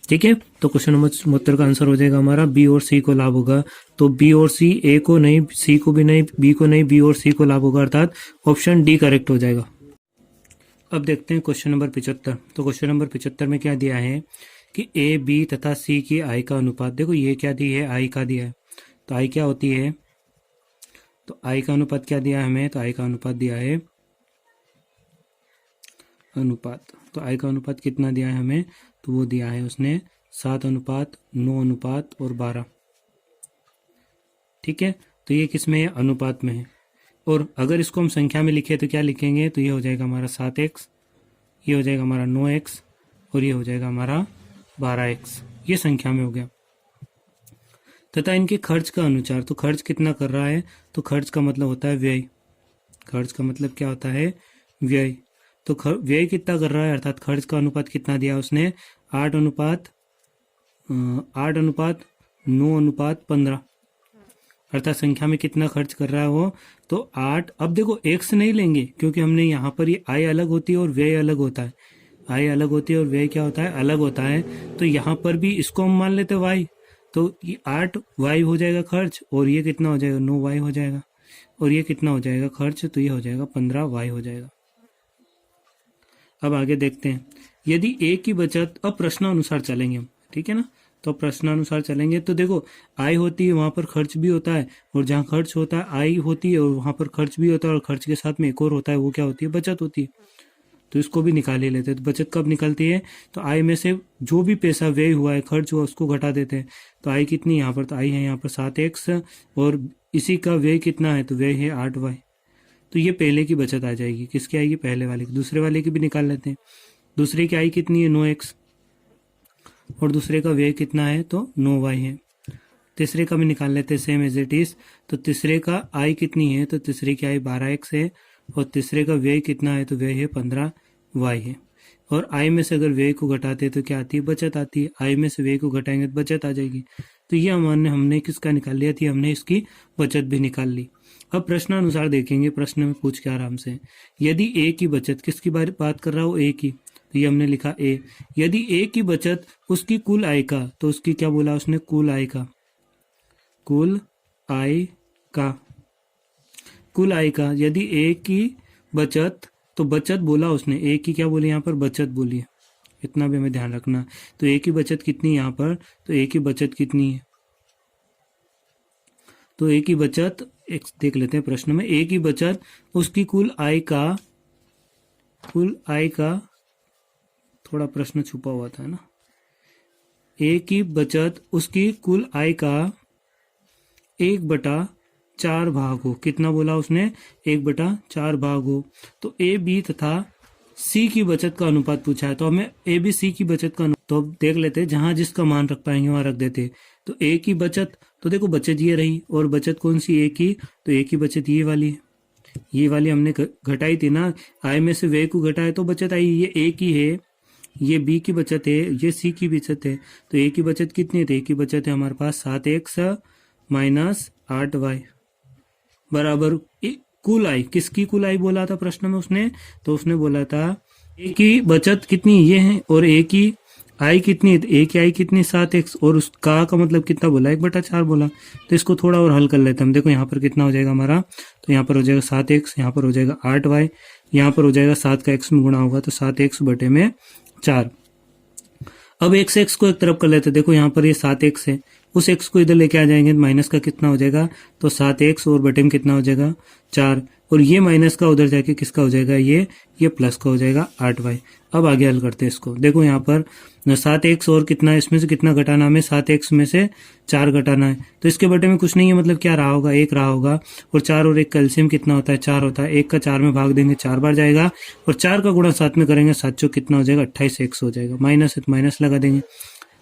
Speaker 1: ठीक है, तो क्वेश्चन नंबर 74 का आंसर हो जाएगा हमारा बी और सी को लाभ होगा। तो बी और सी, ए को नहीं, सी को भी नहीं, बी को नहीं, बी और सी को लाभ होगा, अर्थात ऑप्शन डी करेक्ट हो जाएगा। अब देखते हैं क्वेश्चन नंबर 75। तो क्वेश्चन नंबर 75 में क्या दिया है कि ए बी तथा सी की आई का अनुपात। देखो ये क्या दी है, आई का दिया है। तो आई क्या होती है, तो आई का अनुपात क्या दिया है हमें, तो आई का अनुपात दिया है अनुपात। तो आई का अनुपात कितना दिया है हमें, तो वो दिया है उसने 7 अनुपात 9 अनुपात और 12। ठीक है, तो ये किस में है, अनुपात में है। और अगर इसको हम संख्या में लिखे तो क्या लिखेंगे, तो ये हो जाएगा हमारा 7x, ये हो जाएगा हमारा 9x, और ये हो जाएगा हमारा 12x। ये संख्या में हो गया। तथा इनके खर्च का अनुसार, तो खर्च कितना कर रहा है, तो खर्च का मतलब होता है व्यय। खर्च का मतलब क्या होता है, व्यय। तो व्यय कितना कर रहा है, अर्थात खर्च का अनुपात कितना दिया उसने, 8 अनुपात 9 अनुपात 15, अर्थात संख्या में कितना खर्च कर रहा है वो, तो 8। अब देखो x नहीं लेंगे, क्योंकि हमने यहाँ पर ये आय अलग होती है और व्यय अलग होता है। आय अलग होती है और व्यय क्या होता है, अलग होता है। तो यहाँ पर भी इसको हम मान लेते y, तो ये 8 y हो जाएगा खर्च, और ये कितना हो जाएगा 9 y हो जाएगा, और ये कितना हो जाएगा खर्च, तो ये हो जाएगा 15 y हो जाएगा। अब आगे देखते हैं, यदि ए की बचत, अब प्रश्नानुसार चलेंगे हम, ठीक है ना। तो प्रश्नानुसार चलेंगे तो देखो आय होती है, वहां पर खर्च भी होता है, और जहां खर्च होता है आय होती है और वहां पर खर्च भी होता है, और खर्च के साथ में एक और होता है, वो क्या होती है, बचत होती है। तो इसको भी निकाल ही लेते हैं। तो बचत कब निकलती है, तो आय में से जो भी पैसा व्यय हुआ है, खर्च हुआ, उसको घटा देते हैं। तो आय कितनी यहाँ पर, तो आय है यहाँ पर 7x, और इसी का व्यय कितना है, तो व्यय है 8y। तो ये पहले की बचत आ जाएगी, किसकी आएगी, पहले वाले की। दूसरे वाले की भी निकाल लेते हैं। दूसरे की आय कितनी है, 9x, और दूसरे का व्यय कितना है, तो 9y है। तीसरे का भी निकाल लेते हैं सेम एज इट इज। तो तीसरे का आय कितनी है, तो तीसरे की आय 12x है, और तीसरे का व्यय कितना है, तो व्यय है 15y है। और आय में से अगर व्यय को घटाते हैं तो क्या आती है, बचत आती है। आय में से व्यय को घटाएंगे तो बचत आ जाएगी। तो ये हमने किसका निकाल लिया थी, हमने इसकी बचत भी निकाल ली। अब प्रश्नानुसार देखेंगे, प्रश्न में पूछ के आराम से, यदि ए की बचत, किसकी बात कर रहा हूँ, ए की, तो ये हमने लिखा ए। यदि ए की बचत उसकी कुल आय का, तो उसकी क्या बोला उसने, कुल आय का, कुल आय का, कुल आय का। यदि ए की बचत, तो बचत बोला उसने, ए की क्या बोली यहाँ पर, बचत बोली है, इतना भी हमें ध्यान रखना। तो ए की बचत कितनी यहाँ पर, तो ए की बचत कितनी है, तो ए की बचत एक देख लेते हैं प्रश्न में। ए की बचत उसकी कुल आय का, कुल आय का, थोड़ा प्रश्न छुपा हुआ था ना। ए की बचत उसकी कुल आय का 1/4 भाग हो। कितना बोला उसने, 1/4 भाग हो। तो ए बी तथा सी की बचत का अनुपात पूछा है, तो हमें ए बी सी की बचत का, तो अब देख लेते हैं, जहां जिसका मान रख पाएंगे वहां रख देते। तो ए की बचत, तो देखो बचत ये रही, और बचत कौन सी, ए की, तो ए की बचत ये वाली है, ये वाली हमने घटाई थी ना, आय में से व्यय को घटाए तो बचत आई। ये ए की है, ये बी की बचत है, ये सी की बचत है। तो ए की बचत कितनी है, तो ए की बचत है हमारे पास 7x माइनस 8y बराबर कुल आय। किसकी कुल आय बोला था प्रश्न में उसने, तो उसने बोला था ए की बचत कितनी ये है, और ए की आय कितनी है, ए की आय कितनी 7x, और उसका का मतलब कितना बोला, 1/4 बोला। तो इसको थोड़ा और हल कर लेते हैं हम। देखो यहाँ पर कितना हो जाएगा हमारा, तो यहाँ पर हो जाएगा 7x, यहाँ पर हो जाएगा 8y, यहाँ पर हो जाएगा 7 का x में गुणा होगा, तो 7x/4। अब x को एक तरफ कर लेते हैं। देखो यहाँ पर ये 7x है, उस x को इधर लेके आ जाएंगे, माइनस का कितना हो जाएगा, तो 7x, और बटे में कितना हो जाएगा 4, और ये माइनस का उधर जाके किसका हो जाएगा, ये प्लस का हो जाएगा 8y। अब आगे हल करते हैं इसको। देखो यहाँ पर 7x और कितना है, इसमें से कितना घटाना हमें, 7x में से 4 घटाना है। तो इसके बटे में कुछ नहीं है, मतलब क्या रहा होगा, 1 रहा होगा, और 4 और 1 का एलसीएम कितना होता है, 4 होता है। 1 का 4 में भाग देंगे 4 बार जाएगा, और 4 का गुणा 7 में करेंगे, 7 चौक कितना हो जाएगा, 28x हो जाएगा। माइनस है तो माइनस लगा देंगे।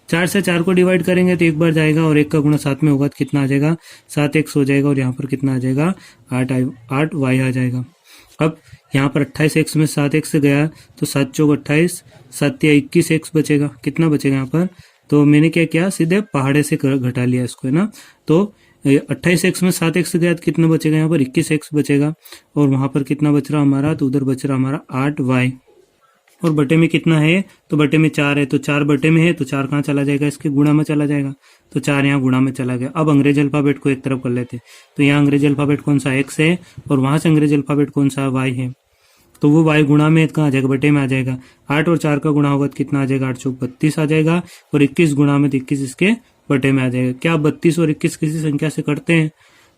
Speaker 1: 4 से 4 को डिवाइड करेंगे तो 1 बार जाएगा, और 1 का गुणा 7 में होगा तो कितना आ जाएगा, 7x हो जाएगा, और यहाँ पर कितना आ जाएगा, 8y आ जाएगा। अब यहाँ पर 28x में 7x गया, तो 7 चौक 28, 7 या 21x बचेगा। कितना बचेगा यहाँ पर, तो मैंने क्या किया, सीधे पहाड़े से घटा लिया इसको, है ना। तो 28x में 7x गया तो कितना बचेगा, यहाँ पर 21x बचेगा, और वहां पर कितना बच रहा हमारा, तो उधर बच रहा हमारा 8y, और बटे में कितना है, तो बटे में 4 है, तो 4 बटे में है, तो 4 कहाँ चला जाएगा, इसके गुणा में चला जाएगा, तो 4 यहाँ गुणा में चला गया। अब अंग्रेजी अल्फाबेट को एक तरफ कर लेते, तो यहाँ अंग्रेजी अल्फाबेट कौन सा, x है, और वहां से अंग्रेजी अल्फाबेट कौन सा, y है। तो वो y गुणा में कहाँ आ जाएगा, बटे में आ जाएगा। 8 और 4 का गुणा होगा तो कितना आ जाएगा, 8 चौक 32 आ जाएगा, और 21 गुणा में तो 21 इसके बटे में आ जाएगा। क्या 32 और 21 किसी संख्या से कटते हैं,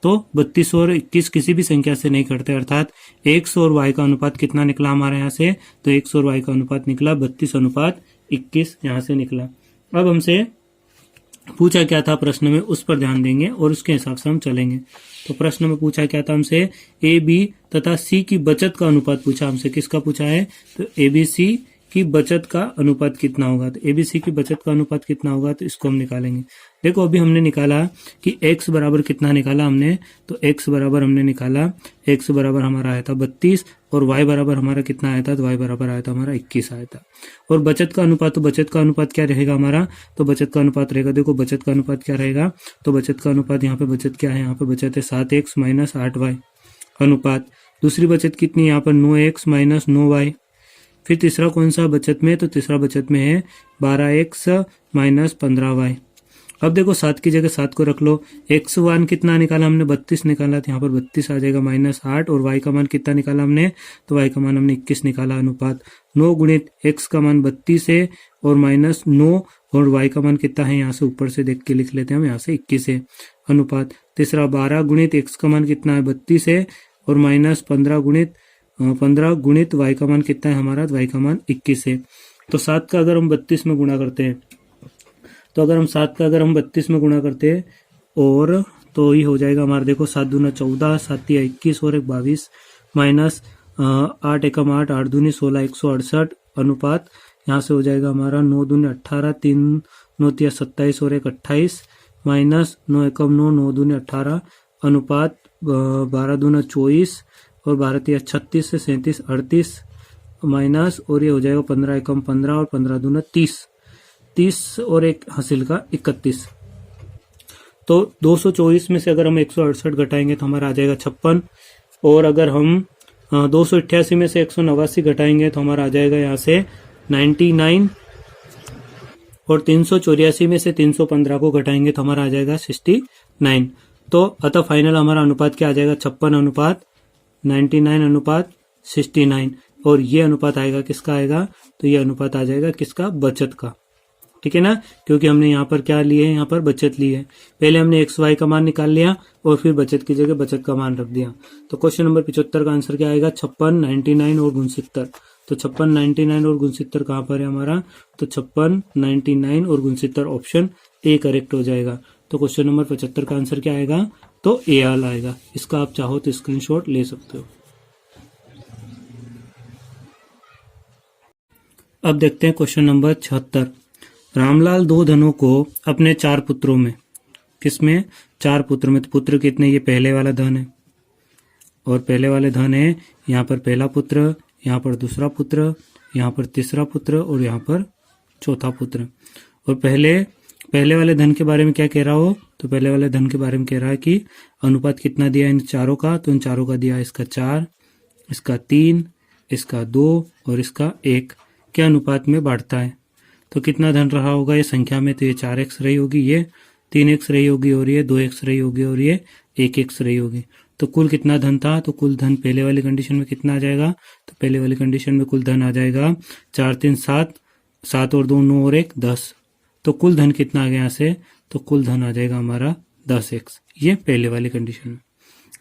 Speaker 1: तो 32 और 21 किसी भी संख्या से नहीं करते, अर्थात x और y का अनुपात कितना निकला हमारे यहाँ से, तो x और y का अनुपात निकला 32:21 यहाँ से निकला। अब हमसे पूछा क्या था प्रश्न में, उस पर ध्यान देंगे और उसके हिसाब से हम चलेंगे। तो प्रश्न में पूछा क्या था हमसे, ए बी तथा सी की बचत का अनुपात पूछा हमसे। किसका पूछा है, तो ए बी सी की बचत का अनुपात कितना होगा, तो एबीसी की बचत का अनुपात कितना होगा, तो इसको हम निकालेंगे। देखो अभी हमने निकाला कि x बराबर कितना निकाला हमने, तो x बराबर हमने निकाला, x बराबर हमारा आया था 32, और y बराबर हमारा कितना आया था, तो y बराबर आया था हमारा 21 आया था। और बचत का अनुपात, तो बचत का अनुपात क्या रहेगा हमारा, तो बचत का अनुपात रहेगा, देखो बचत का अनुपात क्या रहेगा, तो बचत का अनुपात यहाँ पे बचत क्या है, यहाँ पे बचत है 7x माइनस 8y अनुपात। दूसरी बचत कितनी है यहाँ पर, 9x माइनस 9y। फिर तीसरा कौन सा बचत में, तो तीसरा बचत में है 12x माइनस 15y। अब देखो 7 की जगह 7 को रख लो। x1 कितना निकाला हमने, 32 निकाला, तो यहाँ पर 32 आ जाएगा -8। और y का मान कितना निकाला हमने, तो y का मान हमने 21 निकाला। अनुपात 9 गुणित x का मान 32 है और -9 और y का मान कितना है, यहाँ से ऊपर से देख के लिख लेते हैं हम, यहाँ से 21 है। अनुपात तीसरा 12 गुणित x का मान कितना है, 32 है और -15 गुणित y का मान कितना है हमारा, y का मान 21 है। तो 7 का अगर हम 32 में गुणा करते हैं, तो अगर हम 7 का अगर हम 32 में गुणा करते हैं और तो ये हो जाएगा हमारा, देखो 7 दूना 14, 7 या 21 और 1 22 माइनस 8 एकम 8, 8 दूनी 16, 168। अनुपात यहाँ से हो जाएगा हमारा 9 दूनी 18, 3 9 तिया 27 और 1 28 माइनस 9 एकम 9, 9 दूनी 18। अनुपात 12 दूना 24 और 12 तिया 36 से 37 38 माइनस, और ये हो जाएगा 15 एकम 15 और 15 दूना 30 और 1 हासिल का 31। तो 224 में से अगर हम 168 घटाएंगे तो हमारा आ जाएगा 56। और अगर हम 288 में से 189 घटाएंगे तो हमारा आ जाएगा यहाँ से 99। और 384 में से 315 को घटाएंगे तो हमारा आ जाएगा 69। तो अतः फाइनल हमारा अनुपात क्या आ जाएगा, 56 अनुपात 99 अनुपात 69। और ये अनुपात आएगा किसका आएगा, तो ये अनुपात आ जाएगा किसका, बचत का। ठीक है ना, क्योंकि हमने यहाँ पर क्या लिए है, यहाँ पर बचत ली है। पहले हमने एक्स वाई का मान निकाल लिया और फिर बचत की जगह बचत का मान रख दिया। तो क्वेश्चन नंबर 75 का आंसर क्या आएगा, 56, 99 और 69। तो 56, 99 और 69 कहाँ पर है हमारा, तो 56, 99 और 69 ऑप्शन ए करेक्ट हो जाएगा। तो क्वेश्चन नंबर 75 का आंसर क्या आएगा, तो ए आल आएगा। इसका आप चाहो तो स्क्रीनशॉट ले सकते हो। अब देखते हैं क्वेश्चन नंबर 76। रामलाल 2 धनों को अपने 4 पुत्रों में, किसमें, 4 पुत्र में, तो पुत्र कितने, ये पहले वाला धन है और पहले वाले धन है, यहाँ पर पहला पुत्र, यहाँ पर दूसरा पुत्र, यहाँ पर तीसरा पुत्र और यहाँ पर चौथा पुत्र। और पहले वाले धन के बारे में क्या कह रहा हो, तो पहले वाले धन के बारे में कह रहा है कि अनुपात कितना दिया इन चारों का, तो इन चारों का दिया इसका 4, इसका 3, इसका 2 और इसका 1 के अनुपात में बांटता है। तो कितना धन रहा होगा ये संख्या में, तो ये 4x रही होगी, ये 3x रही होगी और ये 2x रही होगी और ये 1x रही होगी। तो कुल कितना धन था, तो कुल धन पहले वाली कंडीशन में कितना आ जाएगा, तो पहले वाली कंडीशन में कुल धन आ जाएगा 4 3 7, 7 और 2 9 और 1 10। तो कुल धन कितना आ गया यहाँ से, तो कुल धन आ जाएगा हमारा 10x, ये पहले वाली कंडीशन में।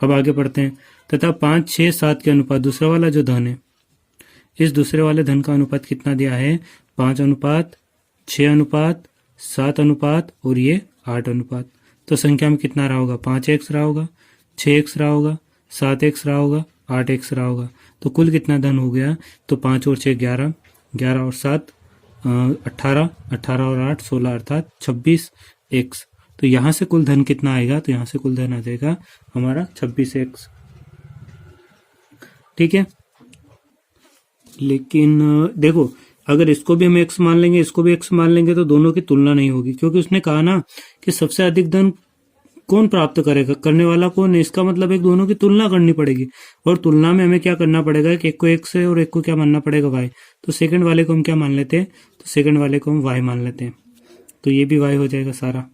Speaker 1: अब आगे पढ़ते हैं। तथा 5 6 7 के अनुपात दूसरा वाला जो धन है, इस दूसरे वाले धन का अनुपात कितना दिया है, 5 अनुपात 6 अनुपात 7 अनुपात और ये 8 अनुपात। तो संख्या में कितना रहा होगा, 5x रहा होगा, 6x रहा होगा, 7x रहा होगा, 8x रहा होगा। तो कुल कितना धन हो गया, तो 5 और 6 11, 11 और 7 18, 18 और 8 16 अर्थात 26x। तो यहाँ से कुल धन कितना आएगा, तो यहाँ से कुल धन आ जाएगा हमारा 26x। ठीक है, लेकिन देखो अगर इसको भी हम x मान लेंगे, इसको भी x मान लेंगे, तो दोनों की तुलना नहीं होगी, क्योंकि उसने कहा ना कि सबसे अधिक धन कौन प्राप्त करेगा, करने वाला कौन है। इसका मतलब एक दोनों की तुलना करनी पड़ेगी, और तुलना में हमें क्या करना पड़ेगा कि एक को x है और एक को क्या मानना पड़ेगा y। तो सेकंड वाले को हम क्या मान लेते हैं, तो सेकंड वाले को हम y मान लेते हैं। तो ये भी y हो जाएगा सारा।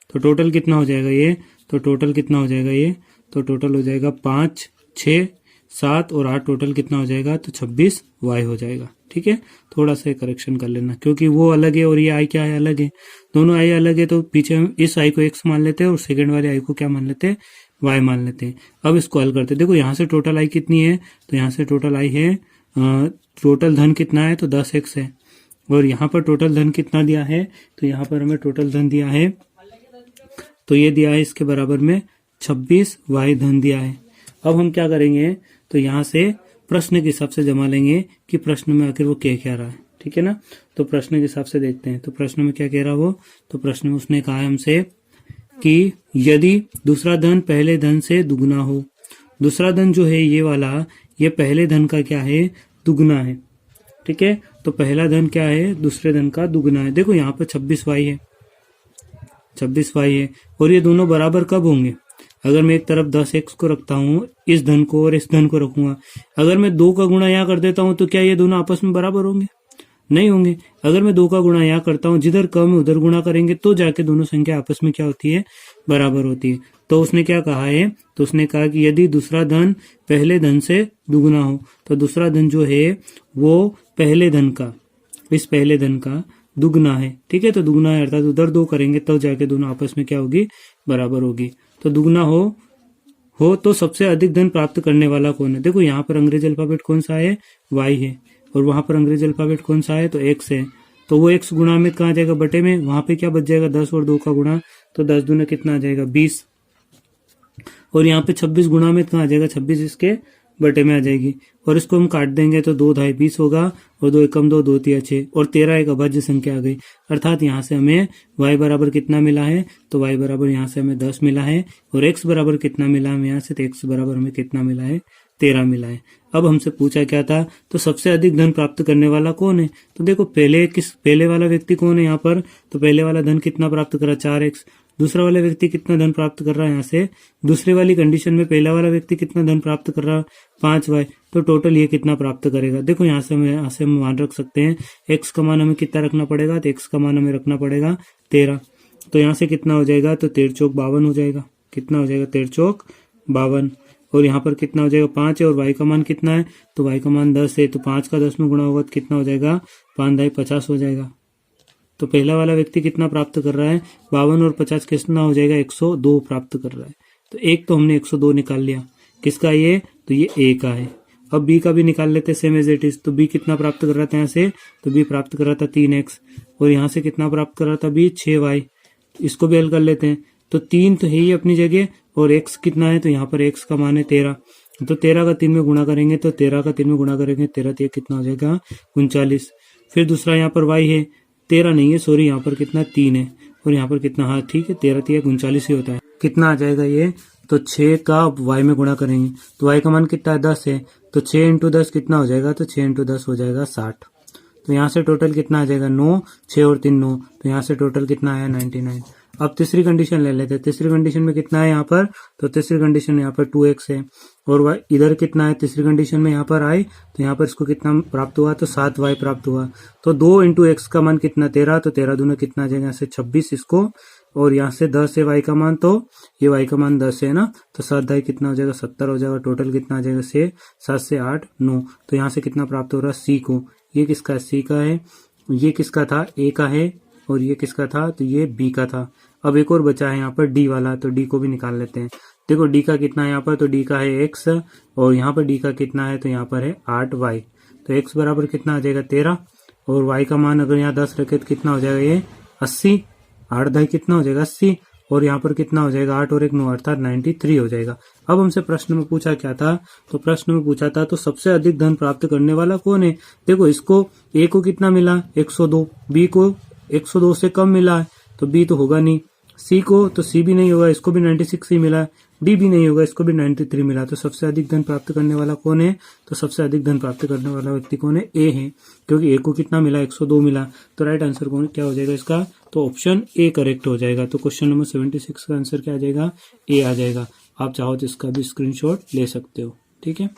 Speaker 1: तो टोटल कितना हो जाएगा ये, तो टोटल कितना हो जाएगा ये, तो टोटल हो जाएगा 5 6 7 और 8, टोटल कितना हो जाएगा, तो 26 y हो जाएगा। ठीक है, थोड़ा सा करेक्शन कर लेना, क्योंकि वो अलग है और ये आई क्या है, अलग है, दोनों आई अलग है। तो पीछे हम इस आई को x मान लेते हैं और सेकंड वाले आई को क्या मान लेते हैं, y मान लेते हैं। अब इसको हल करते हैं। देखो यहाँ से टोटल आई कितनी है, तो यहाँ से टोटल आई है, टोटल धन कितना है, तो 10x है। और यहाँ पर टोटल धन कितना दिया है, तो यहाँ पर हमें टोटल धन दिया है, तो ये दिया है इसके बराबर में 26 y धन दिया है। अब हम क्या करेंगे, तो यहाँ से प्रश्न के हिसाब से जमा लेंगे कि प्रश्न में आखिर वो क्या रहा है। ठीक है ना, तो प्रश्न के हिसाब से देखते हैं। तो प्रश्न में क्या कह रहा वो, तो प्रश्न में उसने कहा है हमसे कि यदि दूसरा धन पहले धन से दुगना हो, दूसरा धन जो है ये वाला, ये पहले धन का क्या है, दुगना है। ठीक है, तो पहला धन क्या है, दूसरे धन का दुगना है। देखो यहाँ पर 26y है, 26y है, और ये दोनों बराबर कब होंगे, अगर मैं एक तरफ 10x को रखता हूँ, इस धन को और इस धन को रखूंगा, अगर मैं 2 का गुणा यहाँ कर देता हूँ, तो क्या ये दोनों आपस में बराबर होंगे, नहीं होंगे। अगर मैं 2 का गुणा यहाँ करता हूँ, जिधर कम है उधर गुणा करेंगे तो जाके दोनों संख्या आपस में क्या होती है, बराबर होती है। तो उसने क्या कहा है, तो उसने कहा कि यदि दूसरा धन पहले धन से दुगुना हो, तो दूसरा धन जो है वो पहले धन का, इस पहले धन का दुगना है। ठीक है, तो दुगना है अर्थात उधर 2 करेंगे तब जाके दोनों आपस में क्या होगी, बराबर होगी। तो दुगना हो तो सबसे अधिक धन प्राप्त करने वाला कौन है। देखो यहाँ पर अंग्रेजी अल्फाबेट कौन सा है, y है, और वहां पर अंग्रेजी अल्फाबेट कौन सा है, तो x है। तो वो x गुणा में कहाँ जाएगा, बटे में, वहां पे क्या बच जाएगा 10 और 2 का गुणा, तो 10 दूना कितना आ जाएगा 20, और यहाँ पे 26 गुणा में कहाँ आ जाएगा 26 इसके बटे में आ जाएगी। और इसको हम काट देंगे तो 2 ढाई 20 होगा, और 2 एकम 2, 2 तिया 6, और 13 एक अभाज्य संख्या आ गई। अर्थात यहाँ से हमें y बराबर कितना मिला है, तो y बराबर यहाँ से हमें 10 मिला है, और x बराबर कितना मिला हमें यहाँ से, तो x बराबर हमें कितना मिला है, 13 मिला है। अब हमसे पूछा क्या था, तो सबसे अधिक धन प्राप्त करने वाला कौन है। तो देखो पहले वाला व्यक्ति कौन है यहाँ पर, तो पहले वाला धन कितना प्राप्त करा 4x, दूसरा वाला व्यक्ति कितना धन प्राप्त कर रहा है यहाँ से, दूसरे वाली कंडीशन में पहला वाला व्यक्ति कितना धन प्राप्त कर रहा है 5y, तो टोटल ये कितना प्राप्त करेगा। देखो यहाँ से हम मान रख सकते हैं, x का मान हमें कितना रखना पड़ेगा, तो x का मान हमें रखना पड़ेगा 13। तो यहाँ से कितना हो जाएगा, तो 13 चौक 52 हो जाएगा। कितना हो जाएगा, 13 चौक 52, और यहाँ पर कितना हो जाएगा 5 है, और y का मान कितना है, तो y का मान 10 है, तो 5 का 10 में गुणा होगा तो कितना हो जाएगा, 5 ढाई 50 हो जाएगा। तो पहला वाला व्यक्ति कितना प्राप्त कर रहा है, 52 और 50 कितना हो जाएगा, 102 प्राप्त कर रहा है। तो एक तो हमने 102 निकाल लिया, किसका ये, तो ये a का है। अब b का भी निकाल लेते सेम एज इट इज। तो b कितना प्राप्त कर रहा था यहाँ से, तो b प्राप्त कर रहा था 3x, और यहाँ से कितना प्राप्त कर रहा था b 6y। इसको भी हल कर लेते हैं, तो 3 तो है ही अपनी जगह, और x कितना है, तो यहाँ पर x का मान है 13, तो 13 का 3 में गुणा करेंगे, तो 13 का 3 में गुणा करेंगे, 13 3 कितना हो जाएगा 39। फिर दूसरा यहाँ पर y है, 13 नहीं है सॉरी, यहाँ पर कितना 3 है, और यहाँ पर कितना, हाँ ठीक है 13 3 39 ही होता है। कितना आ जाएगा ये, तो 6 का y में गुणा करेंगे, तो y का मान कितना है 10 है, तो 6 इंटू 10 कितना हो जाएगा, तो 6 इंटू 10 हो जाएगा 60। तो यहाँ से टोटल कितना आ जाएगा 9, 6 और 3 9, तो यहाँ से टोटल कितना आया 99। अब तीसरी कंडीशन ले लेते हैं। तीसरी कंडीशन में कितना है यहाँ पर, तो तीसरी कंडीशन में यहाँ पर 2x है, और इधर कितना है तीसरी कंडीशन में यहाँ पर आई, तो यहाँ पर इसको कितना प्राप्त हुआ, तो 7y प्राप्त हुआ। तो 2 इंटू एक्स का मान कितना 13, तो 13 दूना कितना आ जाएगा यहाँ से 26 इसको, और यहाँ से 10 है y का मान, तो ये y का मान 10 है ना, तो 7 ढाई कितना हो जाएगा 70 हो जाएगा। टोटल कितना आ जाएगा 7 से 8 9। तो यहाँ से कितना प्राप्त हो रहा है c को, ये किसका c का है, ये किसका था a का है, और ये किसका था, तो ये b का था। अब एक और बचा है यहाँ पर d वाला, तो d को भी निकाल लेते हैं। देखो d का कितना है यहाँ पर, तो d का है x, और यहाँ पर d का कितना है, तो यहाँ पर है 8y। तो x बराबर कितना आ जाएगा 13, और y का मान अगर यहाँ 10 रखे तो कितना हो जाएगा ये 80, 8 ढाई कितना हो जाएगा 80, और यहाँ पर कितना हो जाएगा 8 और 1 9 अर्थात 93 हो जाएगा। अब हमसे प्रश्न में पूछा क्या था, तो प्रश्न में पूछा था तो सबसे अधिक धन प्राप्त करने वाला कौन है। देखो इसको a को कितना मिला 102, b को 102 से कम मिला है, तो b तो होगा नहीं, c को तो c भी नहीं होगा, इसको भी 96 ही मिला, d भी नहीं होगा, इसको भी 93 मिला। तो सबसे अधिक धन प्राप्त करने वाला कौन है, तो सबसे अधिक धन प्राप्त करने वाला व्यक्ति कौन है, a है, क्योंकि a को कितना मिला 102 मिला। तो राइट आंसर कौन क्या हो जाएगा इसका, तो ऑप्शन ए करेक्ट हो जाएगा। तो क्वेश्चन नंबर 76 का आंसर क्या आ जाएगा, ए आ जाएगा। आप चाहो तो इसका भी स्क्रीनशॉट ले सकते हो। ठीक है।